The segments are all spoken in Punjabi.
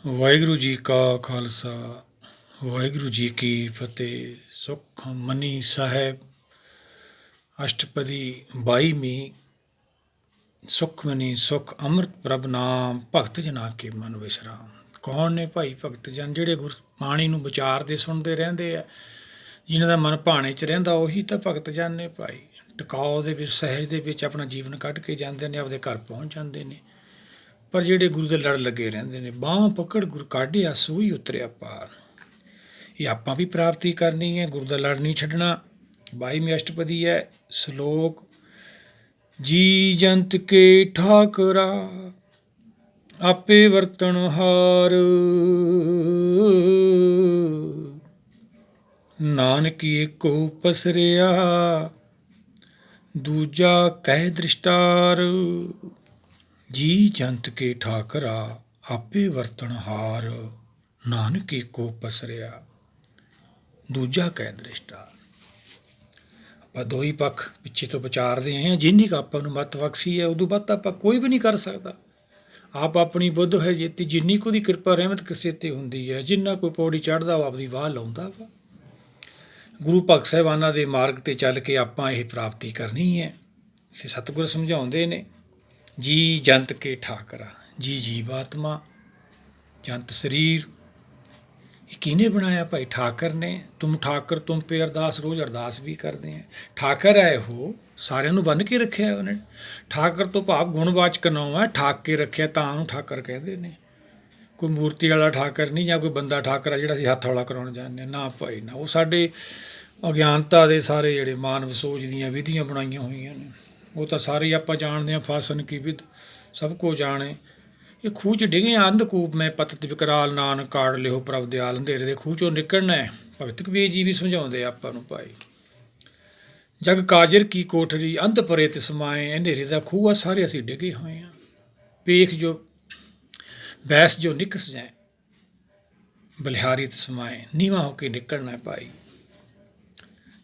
ਵਾਹਿਗੁਰੂ ਜੀ ਕਾ ਖਾਲਸਾ ਵਾਹਿਗੁਰੂ ਜੀ ਕੀ ਫਤਿਹ। ਸੁਖ ਮਨੀ ਸਾਹਿਬ ਅਸ਼ਟਪਦੀ 22ਵੀਂ। ਸੁਖ ਮਨੀ ਸੁਖ ਅੰਮ੍ਰਿਤ ਪ੍ਰਭ ਨਾਮ, ਭਗਤ ਜਨਾਂ ਕੇ ਮਨ ਵਿਸਰਾਮ। ਕੌਣ ਨੇ ਭਾਈ ਭਗਤ ਜਨ? ਜਿਹੜੇ ਗੁਰਬਾਣੀ ਨੂੰ ਵਿਚਾਰਦੇ ਸੁਣਦੇ ਰਹਿੰਦੇ ਆ, ਜਿਨ੍ਹਾਂ ਦਾ ਮਨ ਭਾਣੇ 'ਚ ਰਹਿੰਦਾ, ਉਹੀ ਤਾਂ ਭਗਤ ਜਨ ਨੇ ਭਾਈ। ਟਿਕਾਓ ਦੇ ਵਿੱਚ, ਸਹਿਜ ਦੇ ਵਿੱਚ ਆਪਣਾ ਜੀਵਨ ਕੱਢ ਕੇ ਜਾਂਦੇ ਨੇ, ਆਪਦੇ ਘਰ ਪਹੁੰਚ ਜਾਂਦੇ ਨੇ। ਪਰ ਜਿਹੜੇ ਗੁਰੂ ਦੇ ਲੜ ਲੱਗੇ ਰਹਿੰਦੇ ਨੇ, ਬਾਂਹ ਪਕੜ ਗੁਰ ਕਾਢਿਆ ਸੂਈ ਉਤਰਿਆ ਪਾਰ। ਇਹ ਆਪਾਂ ਵੀ ਪ੍ਰਾਪਤੀ ਕਰਨੀ ਹੈ, ਗੁਰੂ ਦਾ ਲੜ ਨਹੀਂ ਛੱਡਣਾ। 22ਵੀਂ ਅਸ਼ਟਪਦੀ ਹੈ। ਸ਼ਲੋਕ: ਜੀ ਜੰਤ ਕੇ ਠਾਕਰਾ ਆਪੇ ਵਰਤਣ ਹਾਰ, ਨਾਨਕ ਏਕੋ ਪਸਰਿਆ ਦੂਜਾ ਕਹਿ ਦ੍ਰਿਸ਼ਟਾਰ। ਜੀ ਜੰਤ ਕੇ ਠਾਕਰਾ ਆਪੇ ਵਰਤਣ ਹਾਰ, ਨਾਨਕ ਏਕੋ ਪਸਰਿਆ ਦੂਜਾ ਕਹਿ ਦ੍ਰਿਸ਼ਟਾਰ। ਆਪਾਂ ਦੋ ਹੀ ਪੱਖ ਪਿੱਛੇ ਤੋਂ ਵਿਚਾਰਦੇ ਆਏ ਹਾਂ। ਜਿੰਨੀ ਕੁ ਆਪਾਂ ਨੂੰ ਮੱਤ ਬਖਸ਼ੀ ਹੈ, ਉਦੋਂ ਵੱਧ ਆਪਾਂ ਕੋਈ ਵੀ ਨਹੀਂ ਕਰ ਸਕਦਾ। ਆਪ ਆਪਣੀ ਬੁੱਧ ਹੈ ਜੇਤੀ, ਜਿੰਨੀ ਕੁ ਦੀ ਕਿਰਪਾ ਰਹਿਮਤ ਕਿਸੇ 'ਤੇ ਹੁੰਦੀ ਹੈ, ਜਿੰਨਾ ਕੋਈ ਪੌੜੀ ਚੜ੍ਹਦਾ ਉਹ ਆਪਦੀ ਵਾਹ ਲਾਉਂਦਾ ਵਾ। ਗੁਰੂ ਭਗਤ ਸਾਹਿਬਾਨਾਂ ਦੇ ਮਾਰਗ 'ਤੇ ਚੱਲ ਕੇ ਆਪਾਂ ਇਹ ਪ੍ਰਾਪਤੀ ਕਰਨੀ ਹੈ। ਅਤੇ ਸਤਿਗੁਰ ਸਮਝਾਉਂਦੇ ਨੇ, ਜੀ ਜੰਤ ਕੇ ਠਾਕਰਾ। ਜੀ ਜੀਵਾਤਮਾ, ਜੰਤ ਸਰੀਰ। ਇਹ ਕਿਹਨੇ ਬਣਾਇਆ ਭਾਈ? ਠਾਕਰ ਨੇ। ਤੁਮ ਠਾਕਰ ਤੁਮ ਪੇ ਅਰਦਾਸ, ਰੋਜ਼ ਅਰਦਾਸ ਵੀ ਕਰਦੇ ਆ। ਠਾਕਰ ਹੈ ਉਹ, ਸਾਰਿਆਂ ਨੂੰ ਬੰਨ੍ਹ ਕੇ ਰੱਖਿਆ ਉਹਨੇ। ਠਾਕਰ ਤੋਂ ਭਾਵ ਗੁਣਵਾਚਕ ਨਾਮ ਹੈ, ਠਾਕ ਕੇ ਰੱਖਿਆ ਤਾਂ ਉਹਨੂੰ ਠਾਕਰ ਕਹਿੰਦੇ ਨੇ। ਕੋਈ ਮੂਰਤੀ ਵਾਲਾ ਠਾਕਰ ਨਹੀਂ, ਜਾਂ ਕੋਈ ਬੰਦਾ ਠਾਕਰ ਆ ਜਿਹੜਾ ਅਸੀਂ ਹੱਥ ਵਾਲਾ ਕਰਾਉਣ ਜਾਂਦੇ ਹਾਂ। ਨਾ ਭਾਈ ਨਾ, ਉਹ ਸਾਡੇ ਅਗਿਆਨਤਾ ਦੇ ਸਾਰੇ ਜਿਹੜੇ ਮਾਨਵ ਸੋਚ ਦੀਆਂ ਵਿਧੀਆਂ ਬਣਾਈਆਂ ਹੋਈਆਂ ਨੇ, ਉਹ ਤਾਂ ਸਾਰੇ ਆਪਾਂ ਜਾਣਦੇ ਹਾਂ। ਫਾਸਨ ਕੀ ਵਿਧ ਸਭ ਕੋ ਜਾਣੇ। ਇਹ ਖੂਹ 'ਚ ਡਿਗੇ ਅੰਧਕੂਪ ਮੈਂ ਪਤਤ ਵਿਕਰਾਲ, ਨਾਨਕ ਕਾੜ ਲਿਓ ਪ੍ਰਭ ਦਿਆਲ। ਅੰਧੇਰੇ ਦੇ ਖੂਹ 'ਚੋਂ ਨਿਕਲਣਾ ਹੈ। ਭਗਤ ਕਬੀਰ ਜੀ ਵੀ ਸਮਝਾਉਂਦੇ ਆਪਾਂ ਨੂੰ ਭਾਈ। ਜਗ ਕਾਜਰ ਕੀ ਕੋਠਰੀ, ਅੰਧ ਪਰੇ ਤੇ ਸਮਾਏ। ਅੰਧੇਰੇ ਦਾ ਖੂਹ ਆ, ਸਾਰੇ ਅਸੀਂ ਡਿਗੇ ਹੋਏ ਹਾਂ। ਪੇਖ ਜੋ ਬੈਸ ਜੋ ਨਿਕਸ ਜਾਏ, ਬਲਿਹਾਰੀ ਤੇ ਸਮਾਏ। ਨੀਵਾਂ ਹੋ ਕੇ ਨਿਕਲਣਾ ਹੈ ਭਾਈ।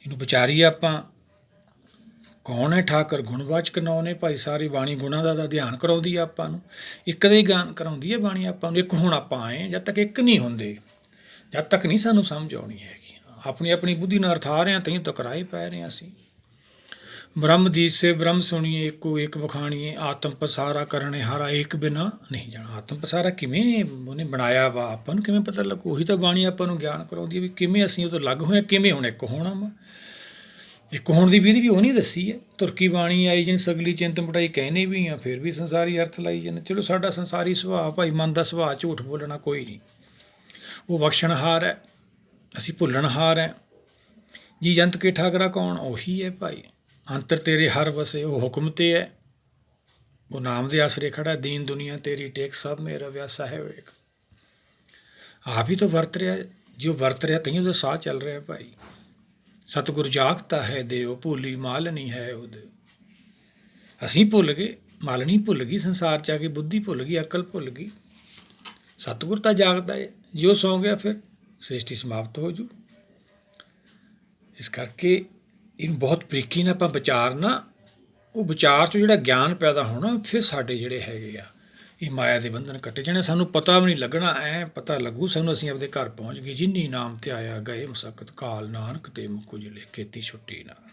ਇਹਨੂੰ ਵਿਚਾਰੀਏ ਆਪਾਂ। ਕੌਣ ਹੈ ਠਾਕਰ? ਗੁਣਵਾਚਕ ਨਾਮ ਨੇ ਭਾਈ। ਸਾਰੀ ਬਾਣੀ ਗੁਣਾਂ ਦਾ ਧਿਆਨ ਕਰਾਉਂਦੀ ਆ ਆਪਾਂ ਨੂੰ। ਇੱਕ ਦਾ ਹੀ ਗਿਆਨ ਕਰਾਉਂਦੀ ਹੈ ਬਾਣੀ ਆਪਾਂ ਨੂੰ। ਇੱਕ ਹੁਣ ਆਪਾਂ ਆਏ, ਜਦ ਤੱਕ ਇੱਕ ਨਹੀਂ ਹੁੰਦੇ, ਜਦ ਤੱਕ ਨਹੀਂ ਸਾਨੂੰ ਸਮਝ ਆਉਣੀ ਹੈਗੀ। ਆਪਣੀ ਆਪਣੀ ਬੁੱਧੀ ਨਾਲ ਅਰਥਾ ਰਹੇ ਹਾਂ, ਤਈਂ ਟਕਰਾਏ ਪੈ ਰਹੇ ਹਾਂ ਅਸੀਂ। ਬ੍ਰਹਮ ਦੀਸੇ ਬ੍ਰਹਮ ਸੁਣੀਏ, ਇੱਕੋ ਇੱਕ ਵਖਾਣੀਏ। ਆਤਮ ਪਸਾਰਾ ਕਰਨੇ ਹਾਰਾ, ਇੱਕ ਬਿਨਾ ਨਹੀਂ ਜਾਣਾ। ਆਤਮ ਪਸਾਰਾ ਕਿਵੇਂ ਉਹਨੇ ਬਣਾਇਆ ਵਾ, ਆਪਾਂ ਨੂੰ ਕਿਵੇਂ ਪਤਾ ਲੱਗੂ? ਉਹੀ ਤਾਂ ਬਾਣੀ ਆਪਾਂ ਨੂੰ ਗਿਆਨ ਕਰਾਉਂਦੀ ਹੈ ਵੀ ਕਿਵੇਂ ਅਸੀਂ ਉਹ ਤੋਂ ਅਲੱਗ ਹੋਏ, ਕਿਵੇਂ ਹੁਣ ਇੱਕ ਹੋਣਾ ਵਾ। ਇੱਕ ਹੋਣ ਦੀ ਵਿਧੀ ਵੀ ਉਹਨੇ ਦੱਸੀ ਹੈ। ਤੁਰਕੀ ਬਾਣੀ ਆਈ ਜਿਨ ਸਗਲੀ ਚਿੰਤ ਮਿਟਾਈ, ਕਹਿੰਦੇ ਵੀ ਆ, ਫਿਰ ਵੀ ਸੰਸਾਰੀ ਅਰਥ ਲਾਈ ਜਾਂਦੇ। ਚਲੋ ਸਾਡਾ ਸੰਸਾਰੀ ਸੁਭਾਅ ਭਾਈ, ਮਨ ਦਾ ਸੁਭਾਅ, ਝੂਠ ਬੋਲਣਾ ਕੋਈ ਨਹੀਂ। ਉਹ ਬਖਸ਼ਣਹਾਰ ਹੈ, ਅਸੀਂ ਭੁੱਲਣਹਾਰ ਹੈ। ਜੀ ਜੰਤ ਕੇ ਠਾਕਰਾ ਕੌਣ? ਉਹੀ ਹੈ ਭਾਈ। ਅੰਤਰ ਤੇਰੇ ਹਰ ਵਸੇ, ਉਹ ਹੁਕਮ 'ਤੇ ਹੈ, ਉਹ ਨਾਮ ਦੇ ਆਸਰੇ ਖੜਾ। ਦੀਨ ਦੁਨੀਆ ਤੇਰੀ ਟੇਕ, ਸਭ ਮੇਰਾ ਵਿਆਸਾ ਹੈ ਵੇਖ। ਆਪ ਹੀ ਤਾਂ ਵਰਤ ਰਿਹਾ। ਜੋ ਵਰਤ ਰਿਹਾ ਤਈਓ ਤਾਂ ਸਾਹ ਚੱਲ ਰਿਹਾ ਭਾਈ। ਸਤਿਗੁਰ ਜਾਗਤਾ ਹੈ ਦੇਉ, ਭੁੱਲੀ ਮਾਲਣੀ ਹੈ ਉਹਦੇ। ਅਸੀਂ ਭੁੱਲ ਗਏ, ਮਾਲਣੀ ਭੁੱਲ ਗਈ। ਸੰਸਾਰ 'ਚ ਆ ਕੇ ਬੁੱਧੀ ਭੁੱਲ ਗਈ, ਅਕਲ ਭੁੱਲ ਗਈ। ਸਤਿਗੁਰ ਤਾਂ ਜਾਗਦਾ ਹੈ। ਜੇ ਉਹ ਸੌਂ ਗਿਆ ਫਿਰ ਸ੍ਰਿਸ਼ਟੀ ਸਮਾਪਤ ਹੋ ਜੂ। ਇਸ ਕਰਕੇ ਇਹਨੂੰ ਬਹੁਤ ਬਰੀਕੀ ਨਾਲ ਆਪਾਂ ਵਿਚਾਰਨਾ। ਉਹ ਵਿਚਾਰ 'ਚੋਂ ਜਿਹੜਾ ਗਿਆਨ ਪੈਦਾ ਹੋਣਾ, ਫਿਰ ਸਾਡੇ ਜਿਹੜੇ ਹੈਗੇ ਆ ਇਹ ਮਾਇਆ ਦੇ ਬੰਧਨ ਕੱਟੇ ਜਾਣੇ। ਸਾਨੂੰ ਪਤਾ ਵੀ ਨਹੀਂ ਲੱਗਣਾ, ਐਂ ਪਤਾ ਲੱਗੂ ਸਾਨੂੰ ਅਸੀਂ ਆਪਦੇ ਘਰ ਪਹੁੰਚ ਗਏ। ਜਿਨੀ ਨਾਮ ਤੇ ਆਇਆ ਗਏ ਮੁਸਕਤ ਕਾਲ, ਨਾਨਕ ਤੇ ਮੁਖ ਉਜਲੇ ਕੀਤੀ ਛੁੱਟੀ ਨਾਲ।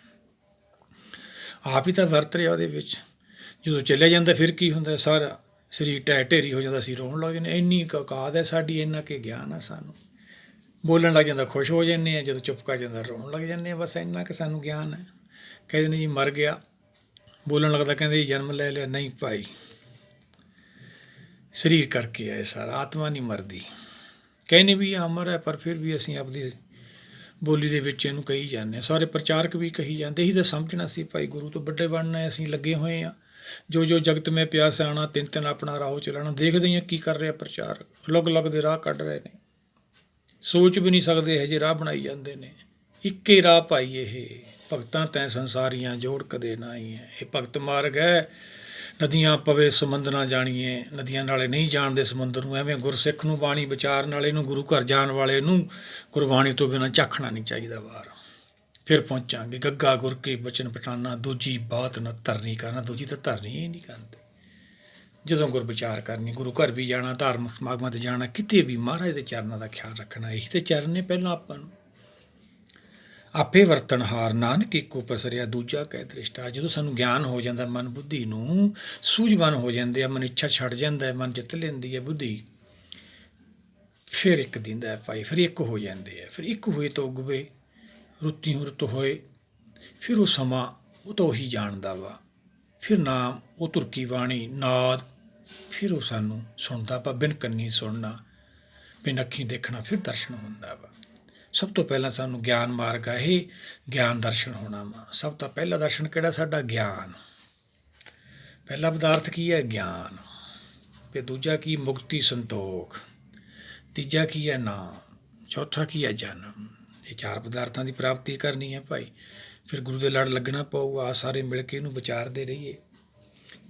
ਆਪ ਹੀ ਤਾਂ ਵਰਤ ਰਿਹਾ ਉਹਦੇ ਵਿੱਚ। ਜਦੋਂ ਚਲਿਆ ਜਾਂਦਾ ਫਿਰ ਕੀ ਹੁੰਦਾ? ਸਾਰਾ ਸਰੀਰ ਢਹਿ ਢੇਰੀ ਹੋ ਜਾਂਦਾ, ਅਸੀਂ ਰੋਣ ਲੱਗ ਜਾਂਦੇ। ਇੰਨੀ ਕੁ ਔਕਾਤ ਹੈ ਸਾਡੀ, ਇੰਨਾ ਕਿ ਗਿਆਨ ਆ ਸਾਨੂੰ। ਬੋਲਣ ਲੱਗ ਜਾਂਦਾ ਖੁਸ਼ ਹੋ ਜਾਂਦੇ ਹਾਂ, ਜਦੋਂ ਚੁੱਪ ਕਰ ਜਾਂਦਾ ਰੋਣ ਲੱਗ ਜਾਂਦੇ ਹਾਂ। ਬਸ ਇੰਨਾ ਕੁ ਸਾਨੂੰ ਗਿਆਨ ਹੈ। ਕਹਿੰਦੇ ਨੇ ਜੀ ਮਰ ਗਿਆ, ਬੋਲਣ ਲੱਗਦਾ ਕਹਿੰਦੇ ਜੀ ਜਨਮ ਲੈ ਲਿਆ। ਨਹੀਂ ਭਾਈ, ਸਰੀਰ ਕਰਕੇ ਹੈ ਸਾਰਾ, ਆਤਮਾ ਨਹੀਂ ਮਰਦੀ। ਕਹਿੰਦੇ ਵੀ ਅਮਰ ਹੈ, ਪਰ ਫਿਰ ਵੀ ਅਸੀਂ ਆਪਦੀ ਬੋਲੀ ਦੇ ਵਿੱਚ ਇਹਨੂੰ ਕਹੀ ਜਾਂਦੇ ਹਾਂ। ਸਾਰੇ ਪ੍ਰਚਾਰਕ ਵੀ ਕਹੀ ਜਾਂਦੇ। ਇਹੀ ਤਾਂ ਸਮਝਣਾ ਸੀ ਭਾਈ, ਗੁਰੂ ਤੋਂ ਵੱਡੇ ਬਣਨਾ ਅਸੀਂ ਲੱਗੇ ਹੋਏ ਹਾਂ। ਜੋ ਜੋ ਜਗਤ ਮੈਂ ਪਿਆਸ ਆਣਾ, ਤਿੰਨ ਤਿੰਨ ਆਪਣਾ ਰਾਹੋਂ ਚਲਾਉਣਾ। ਦੇਖਦੇ ਹਾਂ ਕੀ ਕਰ ਰਿਹਾ ਪ੍ਰਚਾਰਕ, ਅਲੱਗ ਅਲੱਗ ਦੇ ਰਾਹ ਕੱਢ ਰਹੇ ਨੇ। ਸੋਚ ਵੀ ਨਹੀਂ ਸਕਦੇ ਇਹੋ ਜਿਹੇ ਰਾਹ ਬਣਾਈ ਜਾਂਦੇ ਨੇ। ਇੱਕੇ ਰਾਹ ਭਾਈ ਇਹ, ਭਗਤਾਂ ਤੈਂ ਸੰਸਾਰੀਆਂ ਜੋੜ ਕਦੇ ਨਾ ਹੀ ਹੈ। ਇਹ ਭਗਤ ਮਾਰਗ ਹੈ। ਨਦੀਆਂ ਪਵੇ ਸਮੁੰਦਰ ਨਾ ਜਾਣੀਏ, ਨਦੀਆਂ ਨਾਲੇ ਨਹੀਂ ਜਾਣਦੇ ਸਮੁੰਦਰ ਨੂੰ। ਐਵੇਂ ਗੁਰਸਿੱਖ ਨੂੰ ਬਾਣੀ ਵਿਚਾਰਨ ਵਾਲੇ ਨੂੰ, ਗੁਰੂ ਘਰ ਜਾਣ ਵਾਲੇ ਨੂੰ ਗੁਰਬਾਣੀ ਤੋਂ ਬਿਨਾਂ ਝਾਕਣਾ ਨਹੀਂ ਚਾਹੀਦਾ ਬਾਹਰ। ਫਿਰ ਪਹੁੰਚਾਂਗੇ। ਗੱਗਾ ਗੁਰ ਕੇ ਬਚਨ ਪਠਾਨਾ, ਦੂਜੀ ਬਾਤ ਨਾ ਧਰਨੀ ਕਰਨਾ। ਦੂਜੀ ਤਾਂ ਧਰਨੀ ਹੀ ਨਹੀਂ ਕਰਦੇ। ਜਦੋਂ ਗੁਰ ਵਿਚਾਰ ਕਰਨੀ, ਗੁਰੂ ਘਰ ਵੀ ਜਾਣਾ, ਧਾਰਮਿਕ ਸਮਾਗਮਾਂ 'ਤੇ ਜਾਣਾ, ਕਿਤੇ ਵੀ ਮਹਾਰਾਜ ਦੇ ਚਰਨਾਂ ਦਾ ਖਿਆਲ ਰੱਖਣਾ। ਇਹੀ ਤੇ ਚਰਨ ਨੇ ਪਹਿਲਾਂ ਆਪਾਂ ਨੂੰ। ਆਪੇ ਵਰਤਣਹਾਰ ਨਾਨਕ ਏਕੋ ਪਸਰਿਆ ਦੂਜਾ ਕਹਿ ਦ੍ਰਿਸ਼ਟਾ। ਜਦੋਂ ਸਾਨੂੰ ਗਿਆਨ ਹੋ ਜਾਂਦਾ, ਮਨ ਬੁੱਧੀ ਨੂੰ ਸੂਝਵਾਨ ਹੋ ਜਾਂਦੇ ਆ, ਮਨ ਇੱਛਾ ਛੱਡ ਜਾਂਦਾ ਹੈ, ਮਨ ਜਿੱਤ ਲੈਂਦੀ ਹੈ ਬੁੱਧੀ, ਫਿਰ ਇੱਕ ਦਿੰਦਾ ਹੈ ਭਾਈ, ਫਿਰ ਇੱਕ ਹੋ ਜਾਂਦੇ ਆ। ਫਿਰ ਇੱਕ ਹੋਏ ਤਾਂ ਉਗਵੇ, ਰੁੱਤੀ ਰੁੱਤ ਹੋਏ, ਫਿਰ ਉਹ ਸਮਾਂ ਉਹ ਤਾਂ ਉਹੀ ਜਾਣਦਾ ਵਾ। ਫਿਰ ਨਾਮ ਉਹ ਤੁਰਕੀ ਬਾਣੀ ਨਾਦ, ਫਿਰ ਉਹ ਸਾਨੂੰ ਸੁਣਦਾ ਵਾ। ਬਿਨ ਕੰਨੀ ਸੁਣਨਾ, ਬਿਨ ਅੱਖੀਂ ਦੇਖਣਾ, ਫਿਰ ਦਰਸ਼ਨ ਹੁੰਦਾ ਵਾ। ਸਭ ਤੋਂ ਪਹਿਲਾਂ ਸਾਨੂੰ ਗਿਆਨ ਮਾਰਗ ਆ ਇਹ, ਗਿਆਨ ਦਰਸ਼ਨ ਹੋਣਾ ਵਾ। ਸਭ ਤੋਂ ਪਹਿਲਾ ਦਰਸ਼ਨ ਕਿਹੜਾ ਸਾਡਾ? ਗਿਆਨ। ਪਹਿਲਾ ਪਦਾਰਥ ਕੀ ਹੈ? ਗਿਆਨ। ਫਿਰ ਦੂਜਾ ਕੀ? ਮੁਕਤੀ ਸੰਤੋਖ। ਤੀਜਾ ਕੀ ਹੈ? ਨਾਮ। ਚੌਥਾ ਕੀ ਹੈ? ਜਨਮ। ਇਹ ਚਾਰ ਪਦਾਰਥਾਂ ਦੀ ਪ੍ਰਾਪਤੀ ਕਰਨੀ ਹੈ ਭਾਈ। ਫਿਰ ਗੁਰੂ ਦੇ ਲੜ ਲੱਗਣਾ ਪਊਗਾ। ਆ ਸਾਰੇ ਮਿਲ ਕੇ ਇਹਨੂੰ ਵਿਚਾਰਦੇ ਰਹੀਏ।